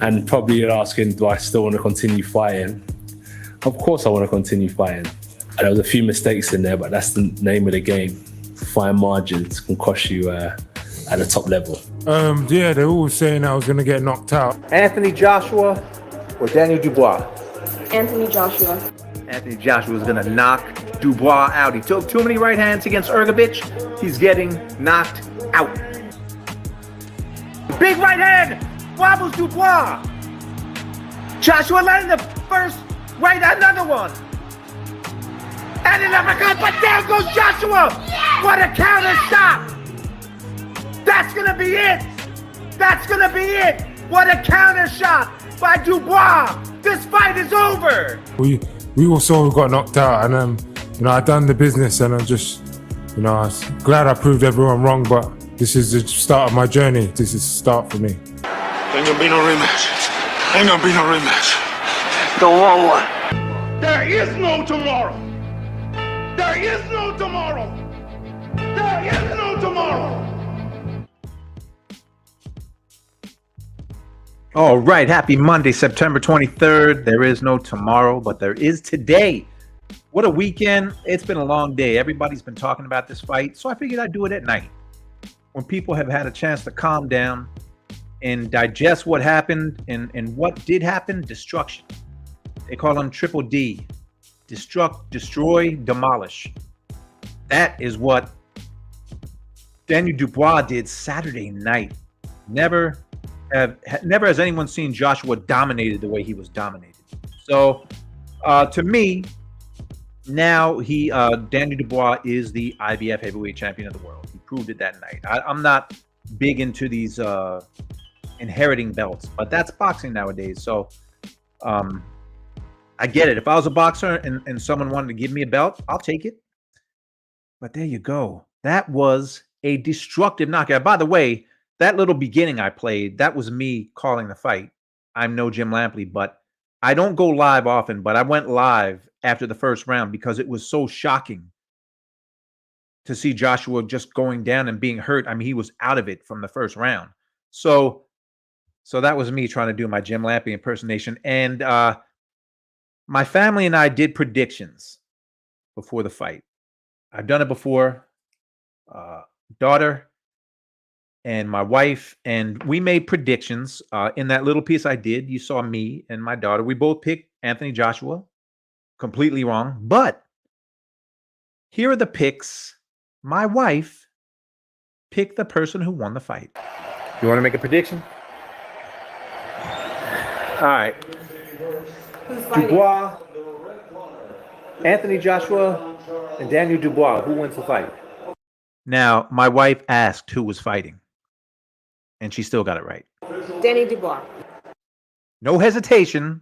And probably you're asking, do I still want to continue fighting? Of course I want to continue fighting. And there was a few mistakes in there, but that's the name of the game. Fine margins can cost you at the top level. Yeah, they're all saying I was going to get knocked out. Anthony Joshua or Daniel Dubois? Anthony Joshua. Anthony Joshua is going to knock Dubois out. He took too many right hands against Ergovich. He's getting knocked out. Big right hand wobbles Dubois. Joshua landing the first right, another one. And an uppercut, but down goes Joshua. What a counter shot. That's going to be it. That's going to be it. What a counter shot by Dubois. This fight is over. We also got knocked out, and I done the business, and I'm just, I was glad I proved everyone wrong. But this is the start of my journey. This is the start for me. Ain't gonna be no rematch. Ain't gonna be no rematch. Don't want one. There is no tomorrow. There is no tomorrow. There is no tomorrow. All right, happy Monday, September 23rd. There is no tomorrow, but there is today. What a weekend. It's been a long day. Everybody's been talking about this fight, so I figured I'd do it at night when people have had a chance to calm down and digest what happened and what did happen. Destruction. They call them triple D. Destruct, destroy, demolish. That is what Daniel Dubois did Saturday night. Never has anyone seen Joshua dominated the way he was dominated. So to me, now Daniel Dubois is the IBF heavyweight champion of the world. He proved it that night. I'm not big into these inheriting belts, but that's boxing nowadays. So I get it. If I was a boxer and someone wanted to give me a belt, I'll take it. But there you go. That was a destructive knockout. By the way, that little beginning I played, that was me calling the fight. I'm no Jim Lampley, but I don't go live often, but I went live after the first round because it was so shocking to see Joshua just going down and being hurt. I mean, he was out of it from the first round. So that was me trying to do my Jim Lampley impersonation. And my family and I did predictions before the fight. I've done it before. Daughter and my wife, and we made predictions. In that little piece I did, you saw me and my daughter. We both picked Anthony Joshua. Completely wrong. But here are the picks. My wife picked the person who won the fight. You want to make a prediction? All right. Dubois, Anthony Joshua, and Daniel Dubois. Who wins the fight? Now, my wife asked who was fighting, and she still got it right. Danny Dubois. No hesitation.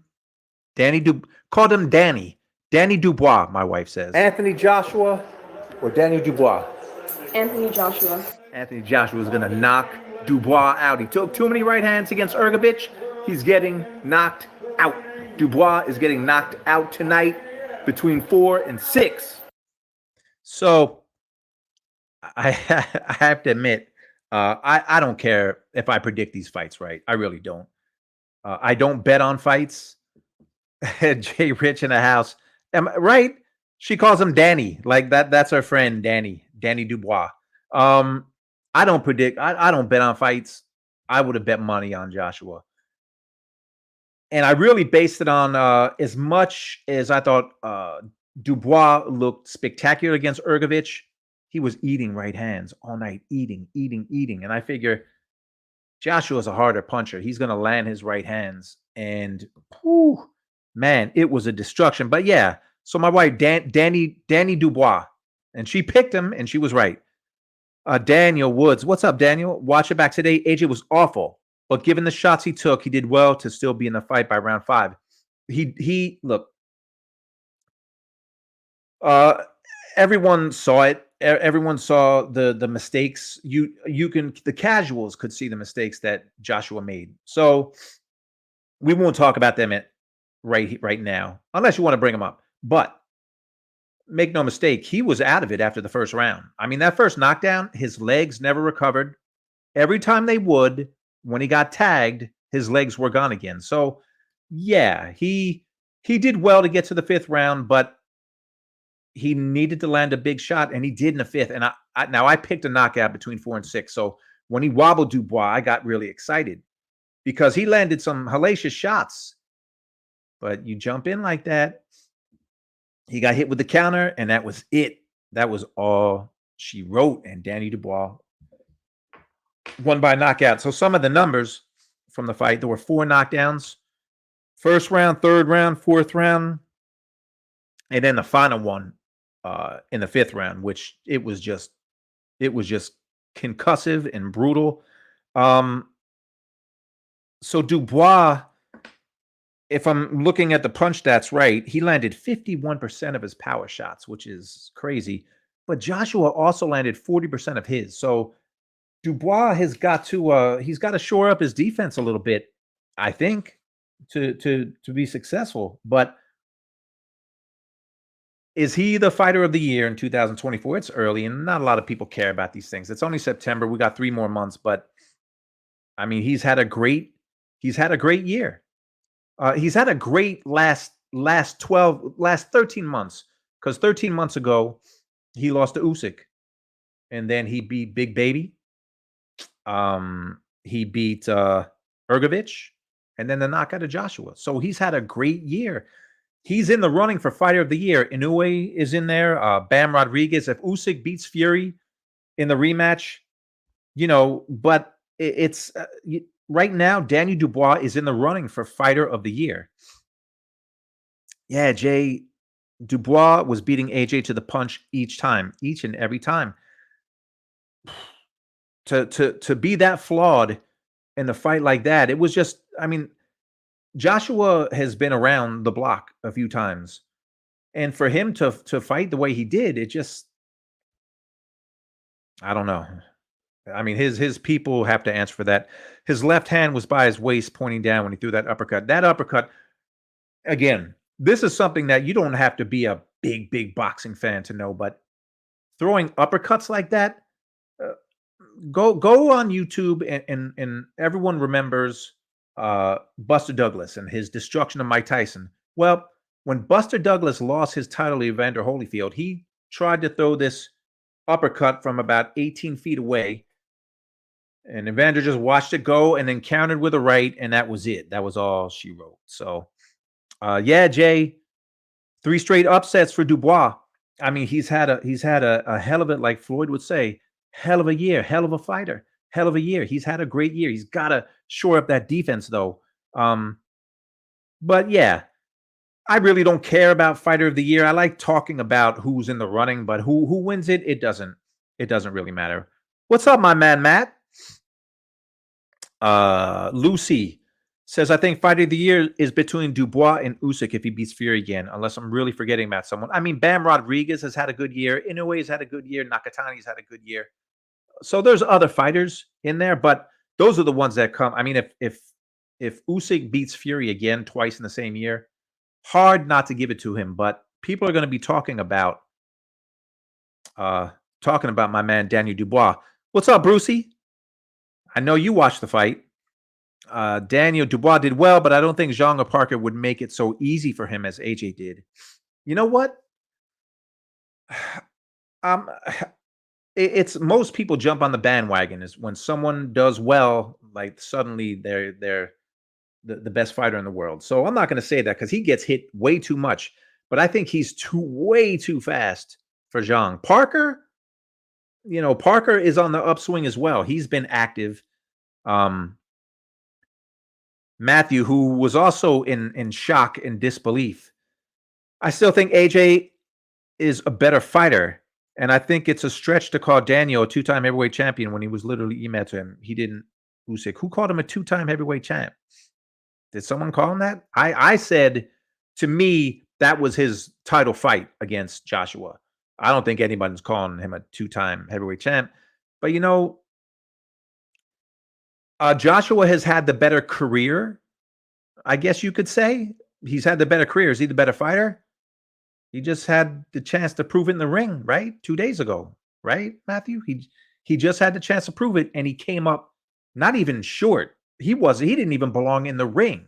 Called him Danny. Danny Dubois, my wife says. Anthony Joshua or Daniel Dubois? Anthony Joshua. Anthony Joshua is going to knock Dubois out. He took too many right hands against Ergovich. He's getting knocked out. Dubois is getting knocked out tonight between 4 and 6. So I have to admit, I don't care if I predict these fights right. I really don't. I don't bet on fights. Jay Rich in the house. Am I right? She calls him Danny. Like that's her friend, Danny Dubois. I don't predict. I don't bet on fights. I would have bet money on Joshua. And I really based it on as much as I thought Dubois looked spectacular against Ergovich. He was eating right hands all night, eating. And I figure Joshua's a harder puncher. He's going to land his right hands. And, whew, man, it was a destruction. But, yeah, so my wife, Danny Dubois, and she picked him, and she was right. Daniel Woods. What's up, Daniel? Watch it back today. AJ was awful. But given the shots he took, he did well to still be in the fight by round 5. Look, everyone saw it. Everyone saw the mistakes. The casuals could see the mistakes that Joshua made. So we won't talk about them right now, unless you want to bring them up. But make no mistake, he was out of it after the first round. I mean, that first knockdown, his legs never recovered. Every time they would, when he got tagged, his legs were gone again. So yeah, he did well to get to the 5th round, but he needed to land a big shot, and he did in the 5th. And I picked a knockout between 4 and 6. So when he wobbled Dubois, I got really excited because he landed some hellacious shots. But you jump in like that, he got hit with the counter, and that was it. That was all she wrote. And Danny Dubois won by knockout. So some of the numbers from the fight, there were 4 knockdowns. 1st round, 3rd round, 4th round, and then the final one in the 5th round, which it was just concussive and brutal. So Dubois, if I'm looking at the punch stats right, he landed 51% of his power shots, which is crazy. But Joshua also landed 40% of his. So Dubois has got to he's got to shore up his defense a little bit, I think, to be successful. But is he the fighter of the year in 2024? It's early, and not a lot of people care about these things. It's only September. We got 3 more months, but I mean, he's had a great year. He's had a great last 13 months, because 13 months ago he lost to Usyk, and then he beat Big Baby. He beat Ergovich, and then the knockout of Joshua. So he's had a great year. He's in the running for fighter of the year. Inoue is in there. Bam Rodriguez. If Usyk beats Fury in the rematch, but it's right now, Daniel Dubois is in the running for fighter of the year. Yeah, Jay, Dubois was beating AJ to the punch each and every time. To be that flawed in a fight like that, it was just, I mean, Joshua has been around the block a few times, and for him to fight the way he did, it just, I don't know. I mean, his people have to answer for that. His left hand was by his waist, pointing down when he threw that uppercut. That uppercut, again, this is something that you don't have to be a big boxing fan to know, but throwing uppercuts like that, go on YouTube, and everyone remembers Buster Douglas and his destruction of Mike Tyson. Well, when Buster Douglas lost his title to Evander Holyfield, he tried to throw this uppercut from about 18 feet away, and Evander just watched it go and then countered with a right, and that was it. That was all she wrote. So, yeah, Jay, 3 straight upsets for Dubois. I mean, he's had a hell of it, like Floyd would say, hell of a year, hell of a fighter, hell of a year. He's had a great year. He's got to shore up that defense, though. But yeah, I really don't care about fighter of the year. I like talking about who's in the running, but who wins it, it doesn't really matter. What's up, my man, Matt? Lucy says, I think fighter of the year is between Dubois and Usyk if he beats Fury again, unless I'm really forgetting about someone. I mean, Bam Rodriguez has had a good year. Inoue's had a good year. Nakatani's had a good year. So there's other fighters in there, but those are the ones that come. I mean, if Usyk beats Fury again twice in the same year, hard not to give it to him. But people are going to be talking about my man Daniel Dubois. What's up, Brucey? I know you watched the fight. Daniel Dubois did well, but I don't think Zhang or Parker would make it so easy for him as AJ did. You know what? It's most people jump on the bandwagon is when someone does well, like suddenly they're the best fighter in the world. So I'm not going to say that because he gets hit way too much, but I think he's way too fast for Zhang. Parker, Parker is on the upswing as well. He's been active. Matthew, who was also in shock and disbelief. I still think AJ is a better fighter, and I think it's a stretch to call Daniel a 2-time heavyweight champion when he was literally emailed to him. He didn't. Usyk. Who called him a 2-time heavyweight champ? Did someone call him that? I said, to me, that was his title fight against Joshua. I don't think anybody's calling him a 2-time heavyweight champ. But, Joshua has had the better career, I guess you could say. He's had the better career. Is he the better fighter? He just had the chance to prove it in the ring, right? 2 days ago, right, Matthew? He just had the chance to prove it, and he came up not even short he didn't even belong in the ring.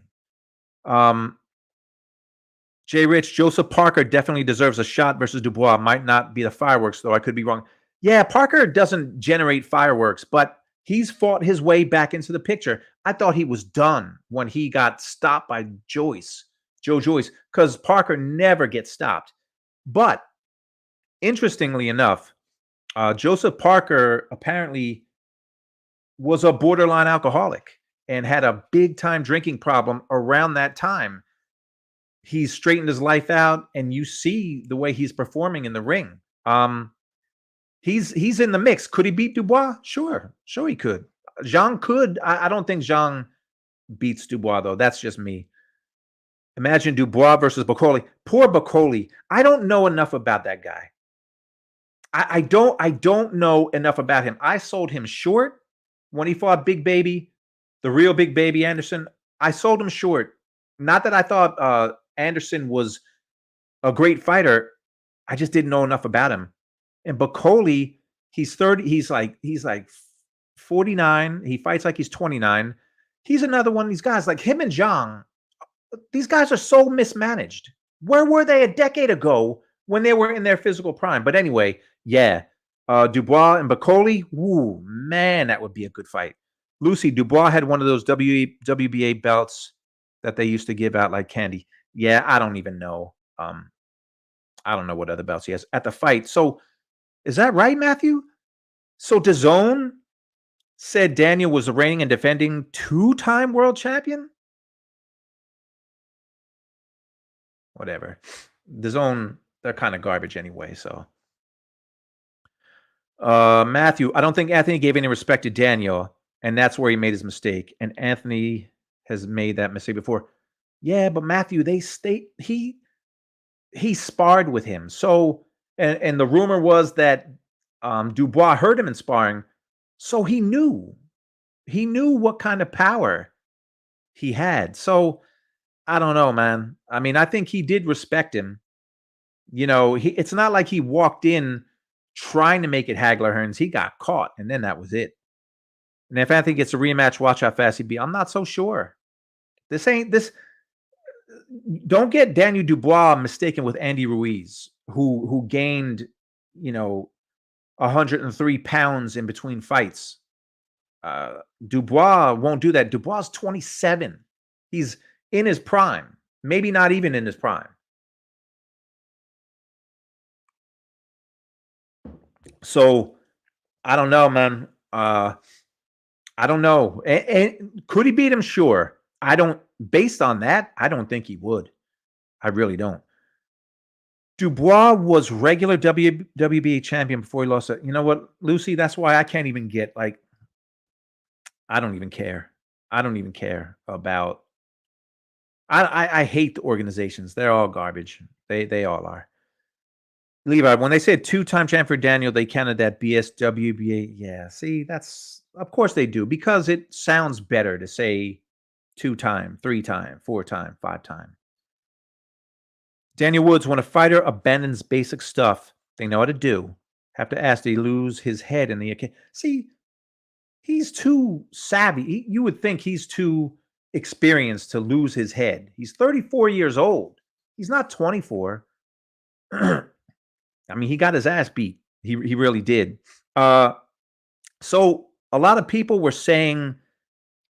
Jay Rich, Joseph Parker definitely deserves a shot versus Dubois. Might not be the fireworks, though. I could be wrong. Yeah, Parker doesn't generate fireworks, but he's fought his way back into the picture. I thought he was done when he got stopped by Joe Joyce, because Parker never gets stopped. But interestingly enough, Joseph Parker apparently was a borderline alcoholic and had a big time drinking problem around that time. He's straightened his life out, and you see the way he's performing in the ring. He's in the mix. Could he beat Dubois? Sure he could. Zhang could. I don't think Zhang beats Dubois, though. That's just me. Imagine Dubois versus Bacoli. Poor Bacoli. I don't know enough about that guy. I don't know enough about him. I sold him short when he fought Big Baby, the real Big Baby Anderson. I sold him short. Not that I thought Anderson was a great fighter. I just didn't know enough about him. And Bacoli, he's 30. He's like 49. He fights like he's 29. He's another one of these guys. Like him and Zhang, these guys are so mismanaged. Where were they a decade ago when they were in their physical prime? But anyway, yeah. Dubois and Bacoli, woo, man, that would be a good fight. Lucy, Dubois had one of those WBA belts that they used to give out like candy. Yeah, I don't even know. I don't know what other belts he has at the fight. So is that right, Matthew? So DAZN said Daniel was the reigning and defending 2-time world champion? Whatever. DAZN, they're kind of garbage anyway, so. Matthew, I don't think Anthony gave any respect to Daniel, and that's where he made his mistake. And Anthony has made that mistake before. Yeah, but Matthew, he sparred with him. So, and the rumor was that Dubois heard him in sparring, so he knew what kind of power he had. So I don't know, man. I mean, I think he did respect him. You know, it's not like he walked in trying to make it Hagler Hearns. He got caught, and then that was it. And if Anthony gets a rematch, watch how fast he'd be. I'm not so sure. This. Don't get Daniel Dubois mistaken with Andy Ruiz, who gained, 103 pounds in between fights. Dubois won't do that. Dubois is 27. He's in his prime. Maybe not even in his prime. So, I don't know, man. I don't know. And could he beat him? Sure. Based on that, I don't think he would. I really don't. Dubois was regular WBA champion before he lost it. You know what, Lucy? That's why I can't even get, I don't even care. I don't even care about. I hate the organizations. They're all garbage. They all are. Levi, when they said 2-time champ for Daniel, they counted that BS WBA. Yeah, see, of course they do, because it sounds better to say 2-time, 3-time, 4-time, 5-time. Daniel Woods, when a fighter abandons basic stuff they know how to do, have to ask, did he lose his head in the occasion? See, he's too savvy. You would think he's too experienced to lose his head. He's 34 years old. He's not 24. I mean, he got his ass beat. He really did. So a lot of people were saying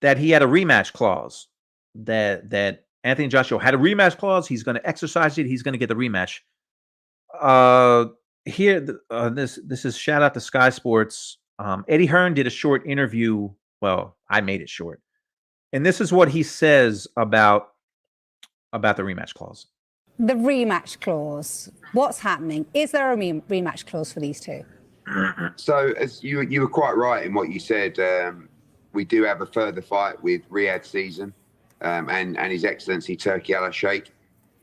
that he had a rematch clause, that Anthony Joshua had a rematch clause. He's going to exercise it. He's going to get the rematch. This is shout out to Sky Sports. Eddie Hearn did a short interview. Well, I made it short. And this is what he says about the rematch clause. The rematch clause. What's happening? Is there a rematch clause for these two? So, as you were quite right in what you said, we do have a further fight with Riyadh Season and His Excellency Turki Al-Sheikh.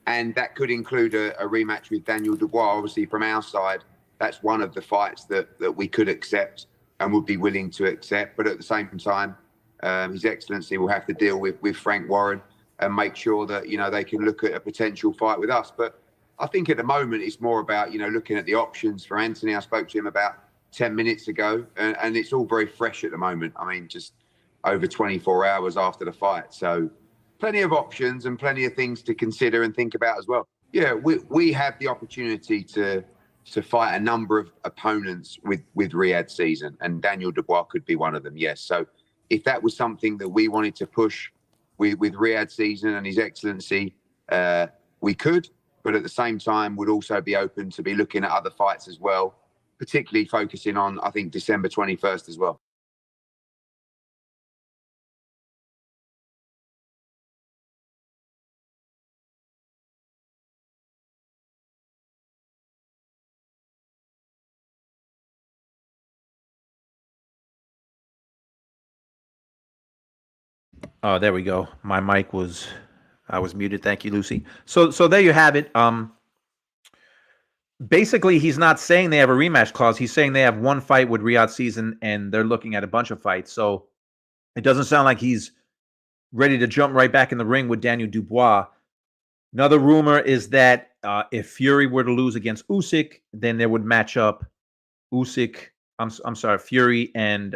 And that could include a rematch with Daniel Dubois. Obviously, from our side, that's one of the fights that we could accept and would be willing to accept. But at the same time, His Excellency will have to deal with Frank Warren and make sure that, they can look at a potential fight with us. But I think at the moment it's more about, looking at the options for Anthony. I spoke to him about 10 minutes ago, and it's all very fresh at the moment. I mean, just over 24 hours after the fight. So plenty of options and plenty of things to consider and think about as well. Yeah, we have the opportunity to fight a number of opponents with Riyadh season, and Daniel Dubois could be one of them, yes. So if that was something that we wanted to push with Riyadh season and His Excellency, we could, but at the same time would also be open to be looking at other fights as well, particularly focusing on, I think, December 21st as well. Oh, there we go. My mic was, I was muted. Thank you, Lucy. So there you have it. Basically, he's not saying they have a rematch clause. He's saying they have one fight with Riyadh season, and they're looking at a bunch of fights. So it doesn't sound like he's ready to jump right back in the ring with Daniel Dubois. Another rumor is that if Fury were to lose against Usyk, then they would match up Usyk. I'm sorry, Fury and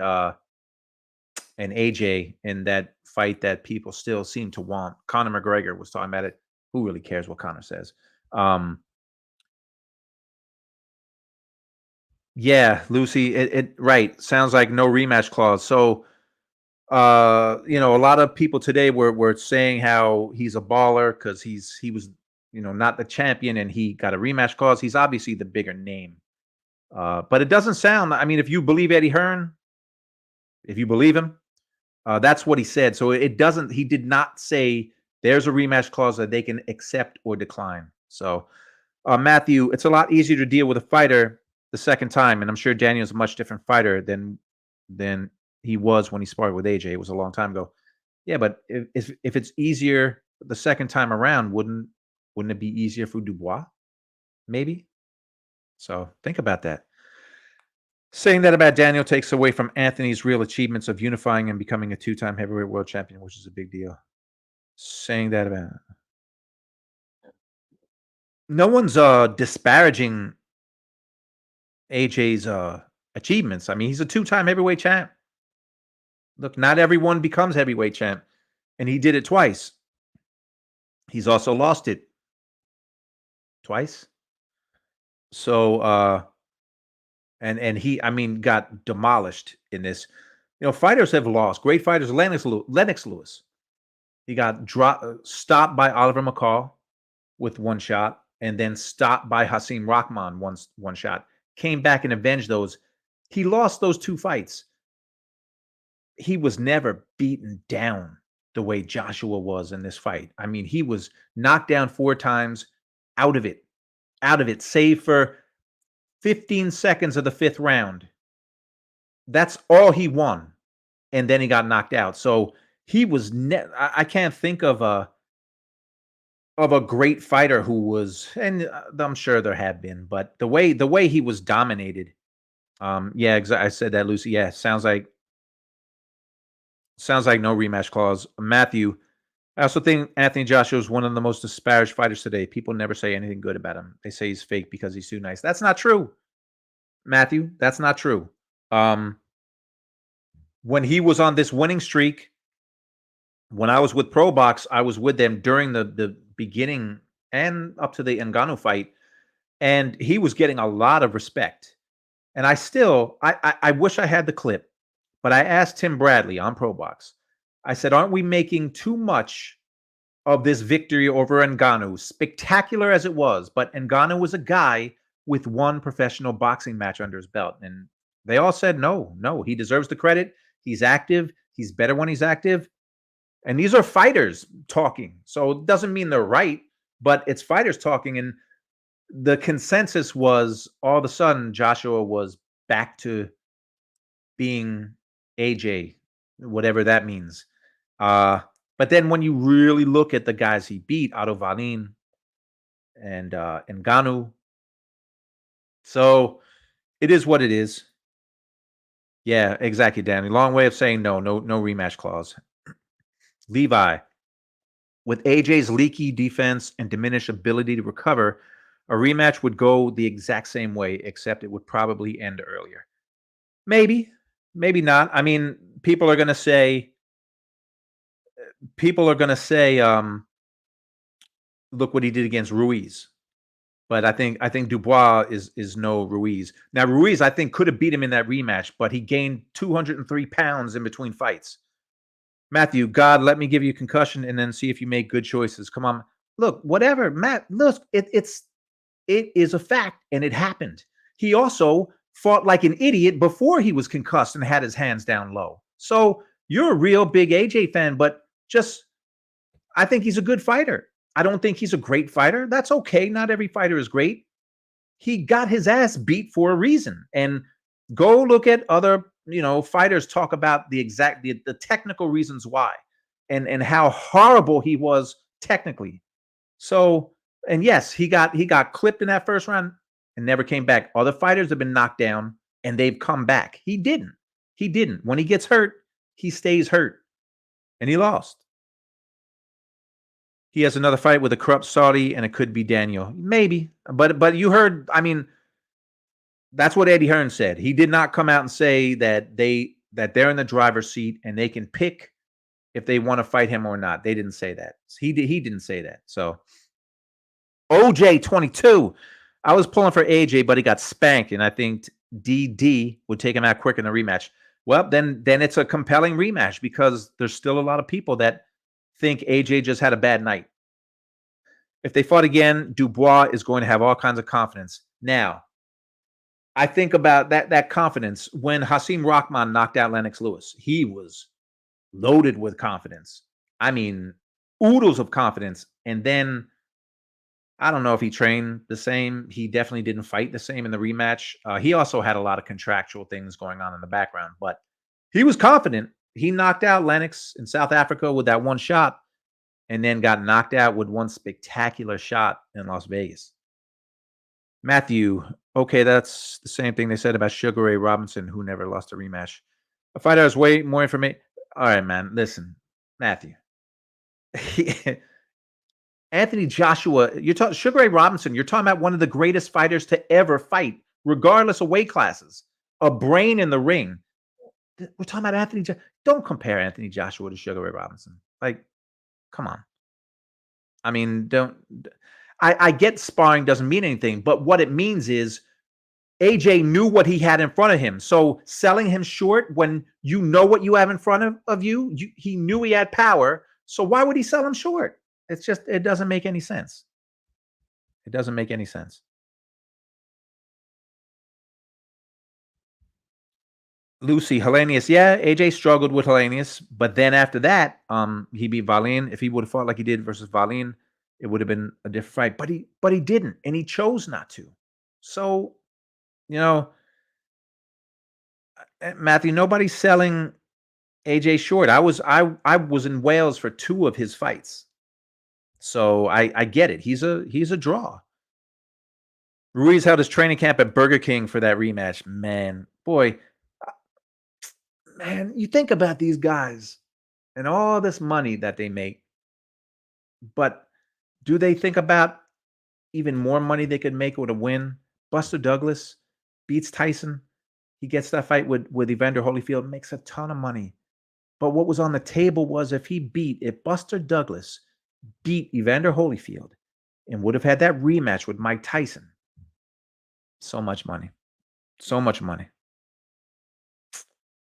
AJ in that fight that people still seem to want. Conor McGregor was talking about it. Who really cares what Conor says? Yeah, Lucy, it right. Sounds like no rematch clause. So, you know, a lot of people today were saying how he's a baller because he was, you know, not the champion and he got a rematch clause. He's obviously the bigger name. But it doesn't sound, I mean, if you believe Eddie Hearn, if you believe him, that's what he said. So it doesn't, he did not say there's a rematch clause that they can accept or decline. So, Matthew, it's a lot easier to deal with a fighter the second time, and I'm sure Daniel's a much different fighter than he was when he sparred with AJ. It was a long time ago. Yeah, but if it's easier the second time around, wouldn't it be easier for Dubois? Maybe. So think about that. Saying that about Daniel takes away from Anthony's real achievements of unifying and becoming a two-time heavyweight world champion, which is a big deal. Saying that about no one's disparaging AJ's achievements. I mean, he's a two-time heavyweight champ. Look, not everyone becomes heavyweight champ, and he did it twice. He's also lost it twice. So, and he, I mean, got demolished in this. You know, fighters have lost. Great fighters. Lennox Lewis. He got stopped by Oliver McCall with one shot, and then stopped by Hasim Rahman one shot. Came back and avenged those. He lost those two fights. He was never beaten down the way Joshua was in this fight. I mean, he was knocked down 4 times, out of it, save for 15 seconds of the 5th round. That's all he won. And then he got knocked out. So he was, I can't think of a great fighter who was, and I'm sure there have been, but the way he was dominated. Yeah, I said that, Lucy. Yeah, sounds like no rematch clause. Matthew, I also think Anthony Joshua is one of the most disparaged fighters today. People never say anything good about him. They say he's fake because he's too nice. That's not true, Matthew. That's not true. When he was on this winning streak, when I was with Pro Box, I was with them during the beginning and up to the Ngannou fight, and he was getting a lot of respect. And I wish I had the clip, but I asked Tim Bradley on Pro Box. I said, aren't we making too much of this victory over Ngannou, spectacular as it was? But Ngannou was a guy with one professional boxing match under his belt. And they all said, no, he deserves the credit. He's active. He's better when he's active. And these are fighters talking. So it doesn't mean they're right, but it's fighters talking. And the consensus was all of a sudden Joshua was back to being AJ, whatever that means. But then when you really look at the guys he beat, Otto Wallin and Ngannou, so it is what it is. Yeah, exactly, Danny. Long way of saying no rematch clause. Levi, with AJ's leaky defense and diminished ability to recover, a rematch would go the exact same way, except it would probably end earlier. Maybe not. I mean, people are going to say people are going to say, look what he did against Ruiz. But I think Dubois is no Ruiz. Now, Ruiz, I think, could have beat him in that rematch, but he gained 203 pounds in between fights. Matthew, God, let me give you a concussion and then see if you make good choices. Come on. Look, whatever, Matt, look, it is a fact, and it happened. He also fought like an idiot before he was concussed and had his hands down low. So you're a real big AJ fan, but I think he's a good fighter. I don't think he's a great fighter. That's okay. Not every fighter is great. He got his ass beat for a reason. And go look at other, fighters talk about the technical reasons why and how horrible he was technically. So, and yes, he got clipped in that first round and never came back. Other fighters have been knocked down and they've come back. He didn't. When he gets hurt, he stays hurt. And he lost. He has another fight with a corrupt Saudi, and it could be Daniel. Maybe. But you heard, that's what Eddie Hearn said. He did not come out and say that they're in the driver's seat and they can pick if they want to fight him or not. They didn't say that. He didn't say that. So OJ 22. I was pulling for AJ, but he got spanked, and I think DD would take him out quick in the rematch. Well, then it's a compelling rematch because there's still a lot of people that think AJ just had a bad night. If they fought again, Dubois is going to have all kinds of confidence. Now, I think about that confidence when Hasim Rahman knocked out Lennox Lewis. He was loaded with confidence. Oodles of confidence. And then I don't know if he trained the same. He definitely didn't fight the same in the rematch. He also had a lot of contractual things going on in the background, but he was confident. He knocked out Lennox in South Africa with that one shot and then got knocked out with one spectacular shot in Las Vegas. Matthew, okay, that's the same thing they said about Sugar Ray Robinson, who never lost a rematch. A fighter has way more information. All right, man, listen, Matthew. Anthony Joshua, you're talking Sugar Ray Robinson, you're talking about one of the greatest fighters to ever fight, regardless of weight classes. A brain in the ring. We're talking about Anthony. Don't compare Anthony Joshua to Sugar Ray Robinson. Like, come on. I get sparring doesn't mean anything, but what it means is AJ knew what he had in front of him. So selling him short when you know what you have in front of you, he knew he had power. So why would he sell him short? It doesn't make any sense. It doesn't make any sense. Lucy, Hellenius, yeah, AJ struggled with Hellenius, but then after that, he beat Valin. If he would have fought like he did versus Valin, it would have been a different fight. But he didn't, and he chose not to. So, Matthew, nobody's selling AJ short. I was in Wales for 2 of his fights, so I get it. He's a draw. Ruiz held his training camp at Burger King for that rematch. Man, you think about these guys and all this money that they make, but do they think about even more money they could make with a win? Buster Douglas beats Tyson. He gets that fight with Evander Holyfield, makes a ton of money. But what was on the table was if Buster Douglas beat Evander Holyfield and would have had that rematch with Mike Tyson, so much money. So much money.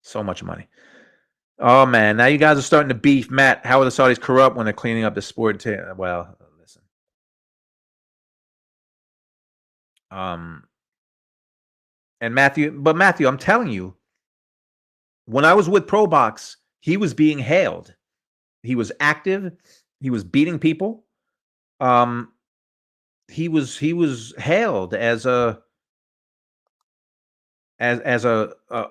So much money. Oh, man. Now you guys are starting to beef. Matt, how are the Saudis corrupt when they're cleaning up the sport? Well, listen. And Matthew, I'm telling you, when I was with ProBox, he was being hailed. He was active. He was beating people. He was hailed as a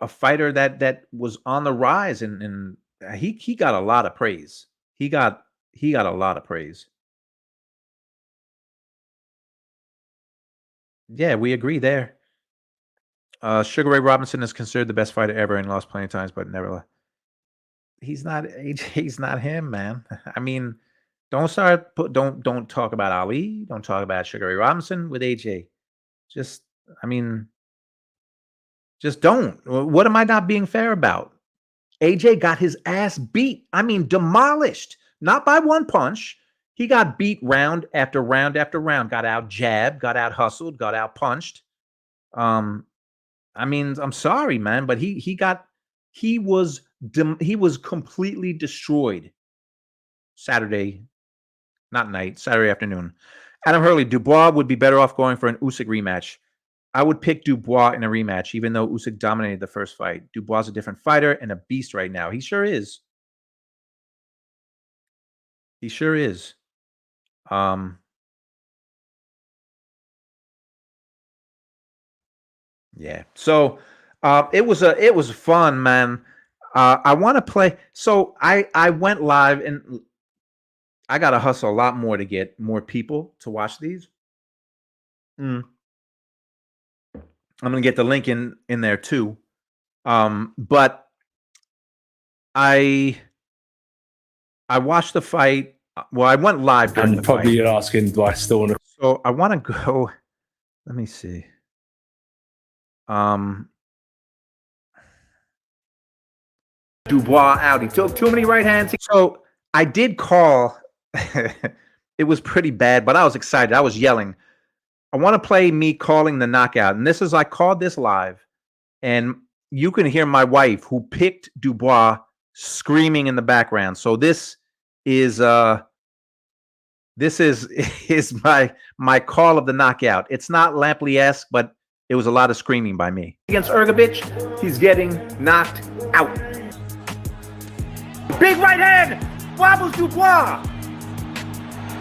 fighter that was on the rise, and he got a lot of praise. He got a lot of praise. Yeah, we agree there. Sugar Ray Robinson is considered the best fighter ever and lost plenty of times, but never. He's not AJ. He's not him, man. Don't talk about Ali. Don't talk about Sugar Ray Robinson with AJ. Just don't. What am I not being fair about? AJ got his ass beat. Demolished not by one punch. He got beat round after round after round, got out jabbed, got out hustled, got out punched. I mean, I'm sorry, man, but he was completely destroyed Saturday, not night, Saturday afternoon. Adam Hurley, Dubois would be better off going for an Usyk rematch. I would pick Dubois in a rematch, even though Usyk dominated the first fight. Dubois is a different fighter and a beast right now. He sure is. He sure is. Yeah. So it was fun, man. I want to play. So I went live and I gotta hustle a lot more to get more people to watch these. I'm gonna get the link in there too. But I watched the fight. Well, I went live during And the probably fight. you're asking, do I still want to? So I want to go. Let me see. Dubois out. He took too many right hands. So I did call. It was pretty bad, but I was excited. I was yelling. I want to play me calling the knockout. And this is, I called this live. And you can hear my wife, who picked Dubois, screaming in the background. So this is my call of the knockout. It's not Lampley-esque, but it was a lot of screaming by me. Against Ergovich, he's getting knocked out. Big right hand, wobbles Dubois.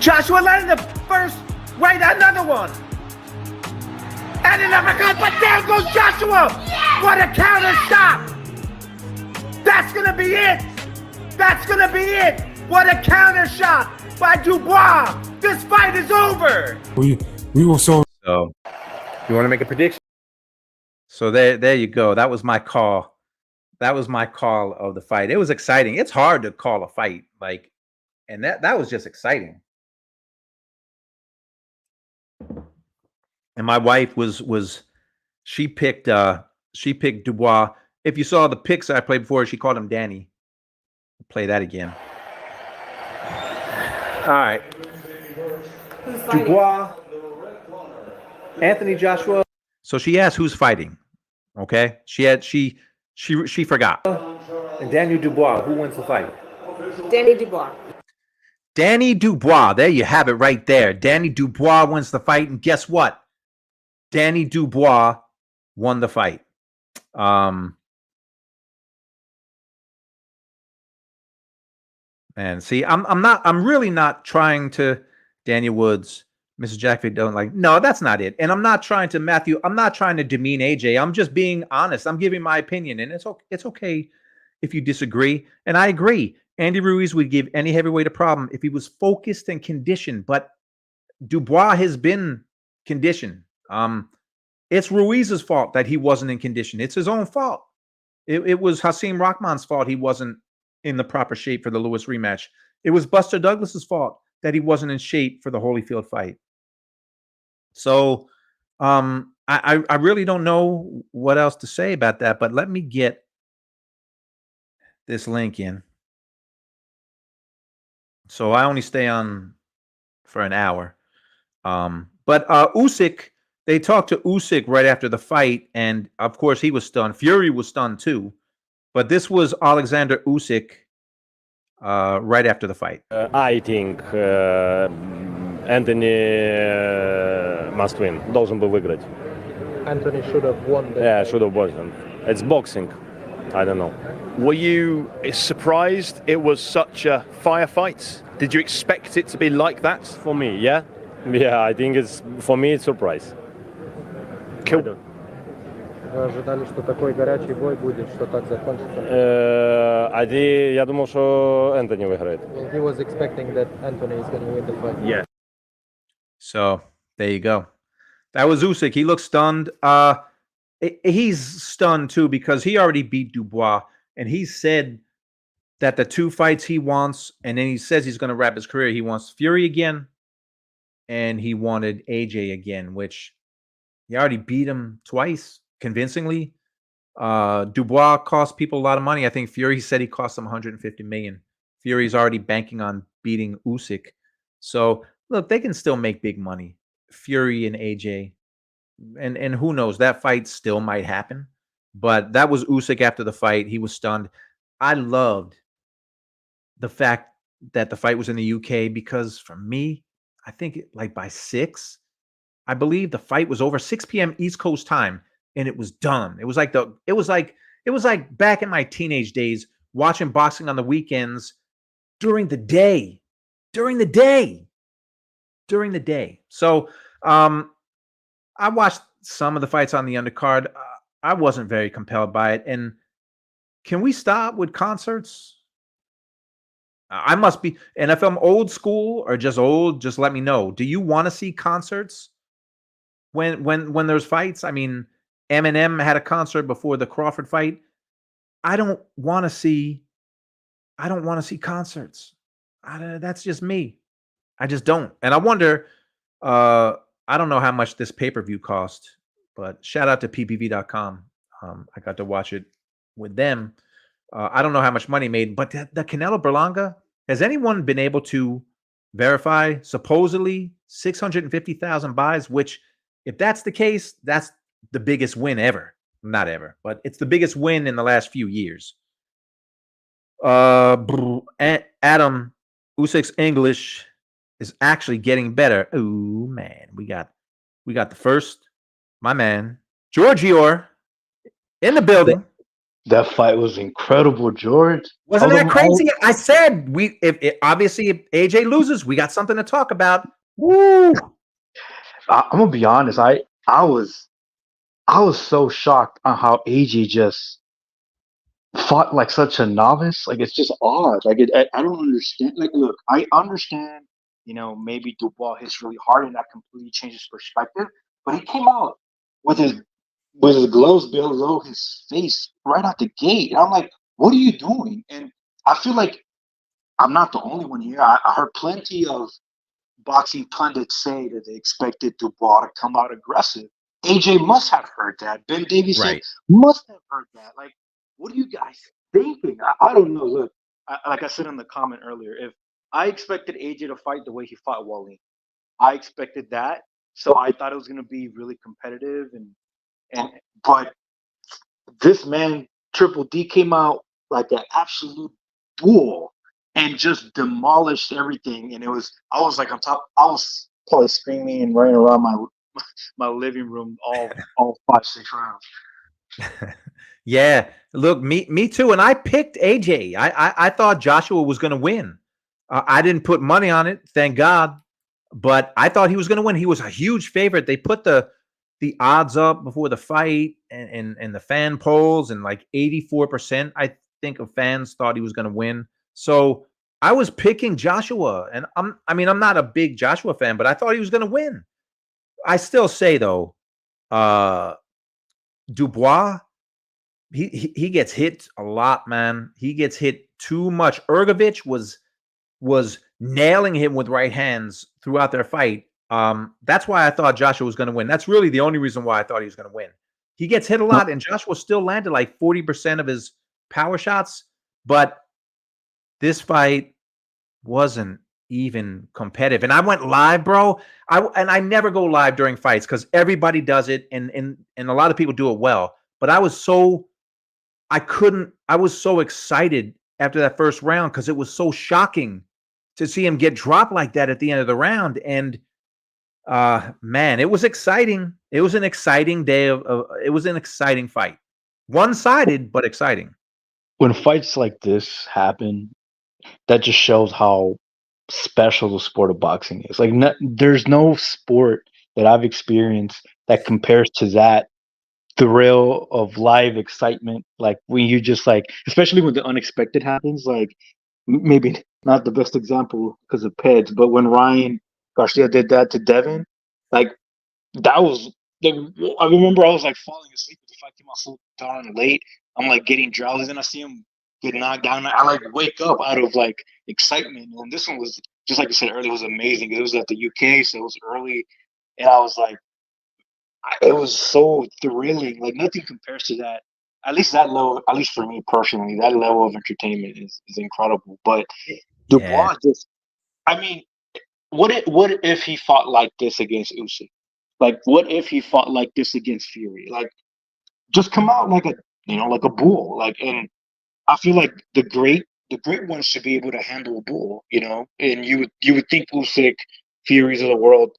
Joshua landing the first right, another one. And an uppercut, but down goes Joshua. Yes! What a counter shot. That's gonna be it. That's gonna be it. What a counter shot by Dubois. This fight is over. We were so. So, you want to make a prediction? So there you go. That was my call. That was my call of the fight. It was exciting. It's hard to call a fight, like, and that was just exciting. And my wife she picked Dubois. If you saw the picks I played before, she called him Danny. I'll play that again. All right. Dubois, Anthony Joshua. So she asked who's fighting. Okay. She forgot. And Daniel Dubois, who wins the fight? Danny Dubois. Danny Dubois. There you have it right there. Danny Dubois wins the fight. And guess what? Danny Dubois won the fight. And see, I'm really not trying to, Daniel Woods, Mrs. Jackford don't like, no, that's not it. And I'm not trying to, Matthew, I'm not trying to demean AJ. I'm just being honest. I'm giving my opinion, and it's okay if you disagree. And I agree. Andy Ruiz would give any heavyweight a problem if he was focused and conditioned, but Dubois has been conditioned. It's Ruiz's fault that he wasn't in condition. It's his own fault. It was Hasim Rahman's fault he wasn't in the proper shape for the Lewis rematch. It was Buster Douglas's fault that he wasn't in shape for the Holyfield fight. So I really don't know what else to say about that, but let me get this link in. So I only stay on for an hour. But Usyk, they talked to Usyk right after the fight, and of course he was stunned. Fury was stunned too. But this was Alexander Usyk right after the fight. I think Anthony must win. Должен был выиграть. Anthony should have won. Yeah, should have won. It's boxing. I don't know. Were you surprised it was such a firefight? Did you expect it to be like that? For me, yeah. Yeah, I think for me it's a surprise. Cool. Вы ожидали, что такой горячий бой будет, что так закончится? Я думал, что Энтони выиграет. He was expecting that Anthony is going to win the fight. Yeah. So there you go. That was Usyk. He looked stunned. He's stunned too because he already beat Dubois, and he said that the two fights he wants, and then he says he's going to wrap his career. He wants Fury again, and he wanted AJ again, which he already beat him twice convincingly. Dubois cost people a lot of money. I think Fury said he cost him $150 million Fury's already banking on beating Usyk. So look, they can still make big money. Fury and AJ, and who knows, that fight still might happen. But that was Usyk after the fight. He was stunned. I loved the fact that the fight was in the UK because for me, I think like by 6, I believe the fight was over 6 p.m. East Coast time, and it was done. It was like back in my teenage days watching boxing on the weekends during the day. So I watched some of the fights on the undercard. I wasn't very compelled by it. And can we stop with concerts? I must be, and if I'm old school or just old, just let me know. Do you want to see concerts when there's fights? I mean, Eminem had a concert before the Crawford fight. I don't want to see concerts. That's just me. I just don't. And I wonder, I don't know how much this pay-per-view cost, but shout out to ppv.com. I got to watch it with them. I don't know how much money made, but the Canelo Berlanga, has anyone been able to verify supposedly 650,000 buys, which if that's the case, that's the biggest win ever. Not ever, but it's the biggest win in the last few years. Adam, Usyk's English is actually getting better. Oh man, we got the first, my man, Georgior in the building. That fight was incredible, George. Wasn't that crazy? I said if obviously if AJ loses, we got something to talk about. Woo! I'm gonna be honest. I was so shocked on how AJ just fought like such a novice. Like it's just odd. Like I don't understand. Like, look, I understand. Maybe Dubois hits really hard, and that completely changes perspective. But he came out with his gloves below his face right out the gate. And I'm like, what are you doing? And I feel like I'm not the only one here. I heard plenty of boxing pundits say that they expected Dubois to come out aggressive. AJ must have heard that. Ben Davison must have heard that. Like, what are you guys thinking? I don't know. Look, like I said in the comment earlier, if I expected AJ to fight the way he fought Wally, I expected that. So I thought it was going to be really competitive but this man, Triple D, came out like an absolute bull and just demolished everything. And I was like on top. I was probably screaming and running around my living room all 5-6 rounds. Yeah, look, me too. And I picked AJ. I thought Joshua was going to win. I didn't put money on it, thank God. But I thought he was going to win. He was a huge favorite. They put the odds up before the fight and the fan polls, and like 84%, I think, of fans thought he was going to win. So I was picking Joshua, and I'm not a big Joshua fan, but I thought he was going to win. I still say though, Dubois, he gets hit a lot, man. He gets hit too much. Ergovich was nailing him with right hands throughout their fight. That's why I thought Joshua was going to win. That's really the only reason why I thought he was going to win. He gets hit a lot, and Joshua still landed like 40% of his power shots. But this fight wasn't even competitive. And I went live, bro. I never go live during fights because everybody does it, and a lot of people do it well. But I was so excited after that first round because it was so shocking to see him get dropped like that at the end of the round. And man, it was exciting. It was an exciting day it was an exciting fight. One-sided, but exciting. When fights like this happen, that just shows how special the sport of boxing is. Like, there's no sport that I've experienced that compares to that thrill of live excitement. Like when you just like, especially when the unexpected happens, like maybe not the best example because of Peds, but when Ryan Garcia did that to Devin, like that was I remember I was like falling asleep. The fight came out so darn late. I'm like getting drowsy, and I see him get knocked down. I like wake up out of like excitement. And this one was just like you said earlier, it was amazing. It was at the UK, so it was early, and I was like, it was so thrilling. Like nothing compares to that at least that level, at least for me personally, that level of entertainment is incredible. But Dubois just, I mean, what if he fought like this against Usyk? Like, what if he fought like this against Fury? Like, just come out like a like a bull. Like, and I feel like the great ones should be able to handle a bull. And you would think Usyk, Furies of the world,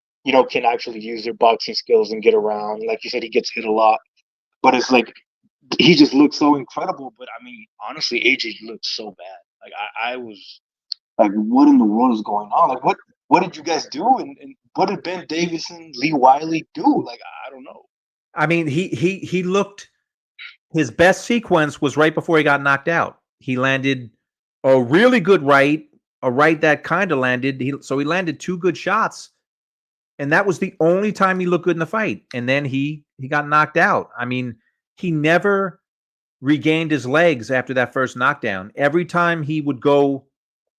can actually use their boxing skills and get around. Like you said, he gets hit a lot, but it's like he just looks so incredible. But I mean, honestly, AJ looked so bad. Like I was like, what in the world is going on? Like, what did you guys do? And what did Ben Davison, Lee Wiley do? Like, I don't know. I mean, he looked, his best sequence was right before he got knocked out. He landed a really good right, a right that kind of landed. So he landed 2 good shots, and that was the only time he looked good in the fight. And then he got knocked out. I mean, he never regained his legs after that first knockdown. Every time he would go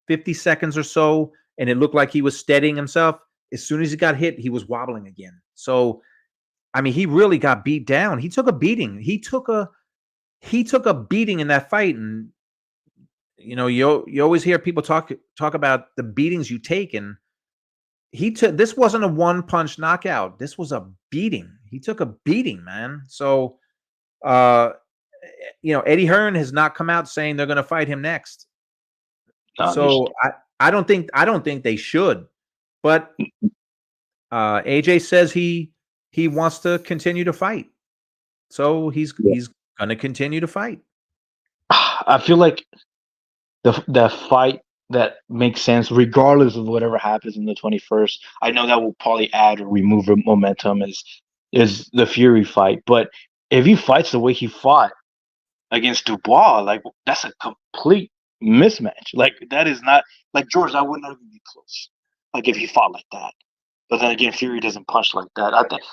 50 seconds or so, and it looked like he was steadying himself, as soon as he got hit, he was wobbling again. So, I mean, he really got beat down. He took a beating. He took a beating in that fight. And you always hear people talk about the beatings you take, and this wasn't a one-punch knockout. This was a beating. He took a beating, man. So Eddie Hearn has not come out saying they're going to fight him next. So I don't think they should. But AJ says he wants to continue to fight. So he's going to continue to fight. I feel like the fight that makes sense, regardless of whatever happens in the 21st. I know that will probably add or remove momentum is the Fury fight. But if he fights the way he fought against Dubois, like, that's a complete mismatch. Like, that is not, like, George, that would not even be close. Like, if he fought like that. But then again, Fury doesn't punch like that.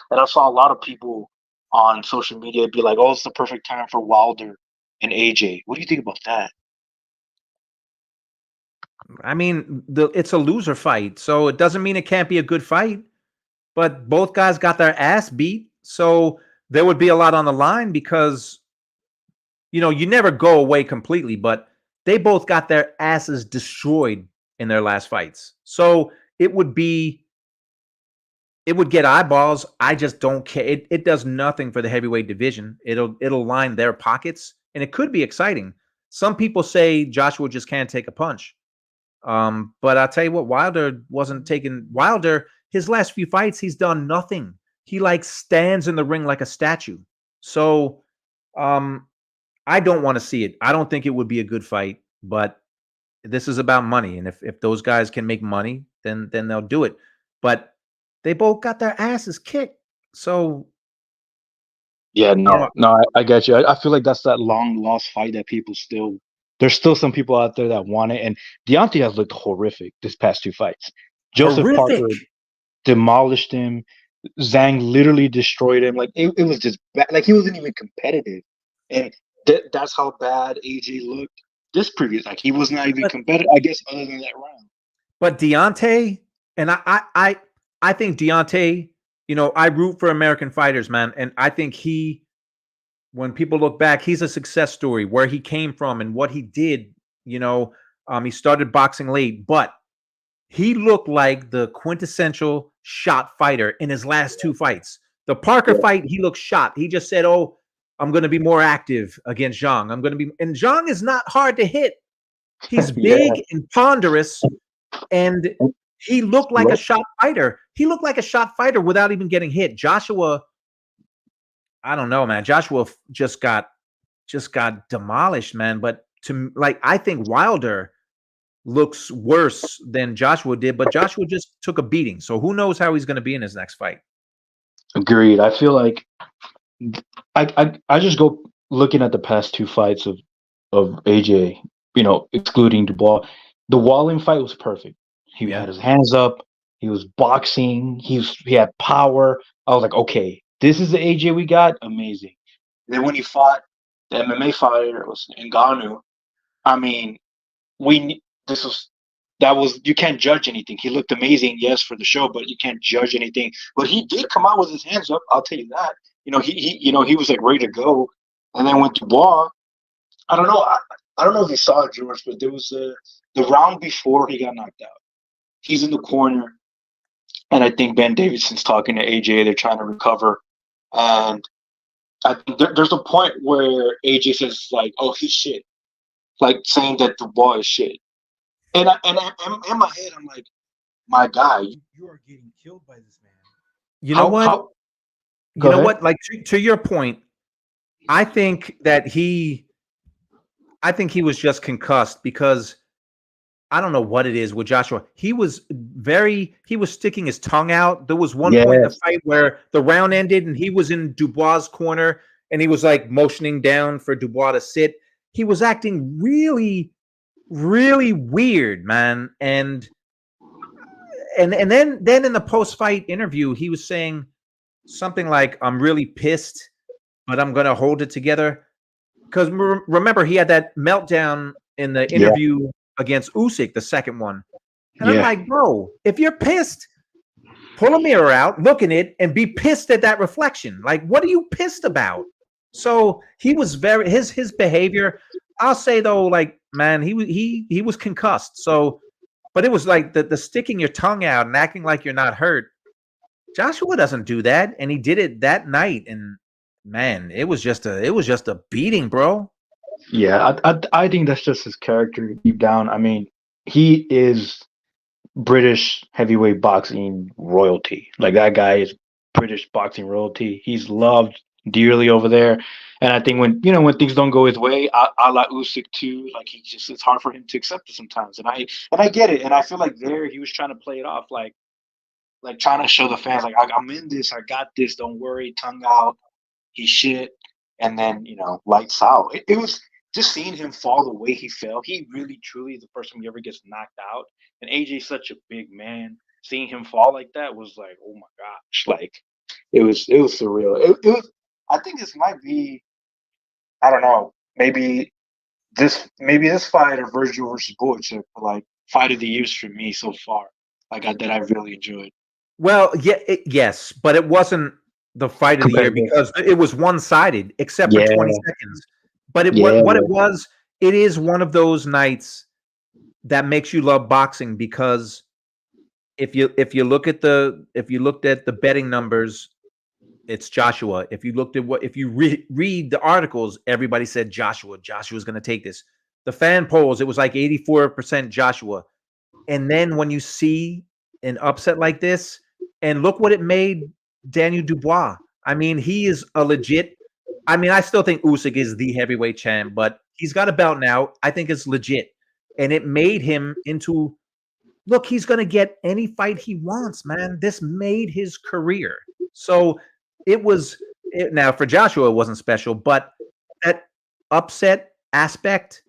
And I saw a lot of people on social media be like, "Oh, it's the perfect time for Wilder and AJ." What do you think about that? I mean, it's a loser fight, so it doesn't mean it can't be a good fight. But both guys got their ass beat, so there would be a lot on the line because, you never go away completely, but they both got their asses destroyed in their last fights. So it would get eyeballs. I just don't care. It does nothing for the heavyweight division. It'll line their pockets, and it could be exciting. Some people say Joshua just can't take a punch. But I'll tell you what, Wilder, his last few fights, he's done nothing. He stands in the ring like a statue. So I don't want to see it. I don't think it would be a good fight, but this is about money. And if those guys can make money, then they'll do it. But they both got their asses kicked. So yeah, no, I get you. I feel like that's that long lost fight that there's still some people out there that want it. And Deontay has looked horrific this past 2 fights. Joseph Parker demolished him. Zhang literally destroyed him. Like, it was just bad. Like, he wasn't even competitive. And that's how bad AJ looked this previous. Like, he was not even competitive, I guess, other than that round. But Deontay, and I think Deontay, I root for American fighters, man. And I think when people look back, he's a success story, where he came from and what he did. He started boxing late, but he looked like the quintessential shot fighter in his last 2 fights. The Parker fight, he looked shot. He just said, "Oh, I'm going to be more active against Zhang. And Zhang is not hard to hit. He's big and ponderous, and he looked like a shot fighter. He looked like a shot fighter without even getting hit. Joshua, I don't know, man. Joshua just got demolished, man. But I think Wilder looks worse than Joshua did, but Joshua just took a beating. So who knows how he's going to be in his next fight? Agreed. I feel like I just go looking at the past 2 fights of AJ, excluding Dubois. The Walling fight was perfect. He had his hands up. He was boxing. He had power. I was like, okay, this is the AJ we got. Amazing. Then when he fought the MMA fighter, it was Ngannou. I mean, you can't judge anything. He looked amazing, yes, for the show, but you can't judge anything. But he did come out with his hands up. I'll tell you that. He was like ready to go. And then with Dubois, I don't know. I don't know if you saw it, George, but there was the round before he got knocked out. He's in the corner, and I think Ben Davidson's talking to AJ. They're trying to recover, and I think there's a point where AJ says like, "Oh, he's shit," like saying that Dubois is shit. And in my head, I'm like, "My guy, you are getting killed by this man." You know what? You Go know ahead. what? Like to your point, I think he was just concussed because I don't know what it is with Joshua. He was sticking his tongue out. There was one point in the fight where the round ended and he was in Dubois' corner and he was like motioning down for Dubois to sit. He was acting really, really weird, man. And then in the post-fight interview, he was saying something like, "I'm really pissed, but I'm gonna hold it together." Because remember, he had that meltdown in the interview against Usyk, the second one. And I'm like, bro, if you're pissed, pull a mirror out, look in it, and be pissed at that reflection. Like, what are you pissed about? So he was very his behavior. I'll say though, like, man, he was concussed. So, but it was like the sticking your tongue out and acting like you're not hurt. Joshua doesn't do that, and he did it that night. And man, it was just a beating, bro. Yeah, I think that's just his character deep down. I mean, he is British heavyweight boxing royalty. Like that guy is British boxing royalty. He's loved dearly over there. And I think when things don't go his way, a la Usyk too, like it's hard for him to accept it sometimes. And I get it. And I feel like there he was trying to play it off like trying to show the fans like I'm in this, I got this, don't worry, tongue out, he's shit. And then, lights out. It was just seeing him fall the way he fell. He really, truly is the first time he ever gets knocked out. And AJ's such a big man. Seeing him fall like that was like, oh my gosh! Like, it was surreal. It was. I think this might be. I don't know. Maybe this fight or Virgil versus Boychuk, like fight of the years for me so far. Like that I really enjoyed. Well, yes, but it wasn't the fight of the year because it was one-sided, except for 20 seconds. But what it was, it is one of those nights that makes you love boxing because if you looked at the betting numbers, it's Joshua. If you read the articles, everybody said Joshua's going to take this. The fan polls, it was like 84% Joshua. And then when you see an upset like this, and look what it made Daniel Dubois. I mean, he is a legit. I mean, I still think Usyk is the heavyweight champ, but he's got a belt now. I think it's legit. And it made him into, look, he's going to get any fight he wants, man. This made his career. So now for Joshua, it wasn't special, but that upset aspect,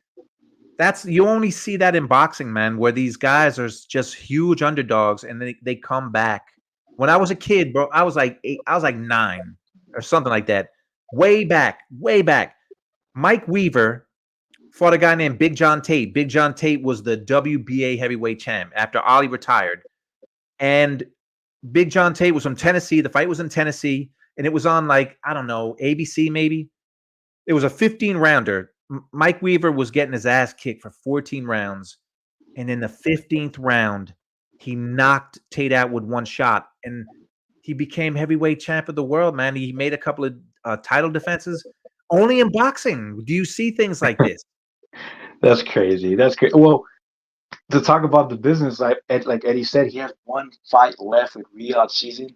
you only see that in boxing, man, where these guys are just huge underdogs and they come back. When I was a kid, bro, I was like 9 or something like that. Way back. Mike Weaver fought a guy named Big John Tate. Big John Tate was the WBA heavyweight champ after Ali retired. And Big John Tate was from Tennessee. The fight was in Tennessee, and it was on like, I don't know, ABC maybe. It was a 15-rounder. Mike Weaver was getting his ass kicked for 14 rounds. And in the 15th round, he knocked Tate out with one shot. And he became heavyweight champ of the world, man. He made a couple of title defenses. Only in boxing do you see things like this. That's crazy. That's great. Well, to talk about the business, like Eddie said, he has one fight left with Riyadh season.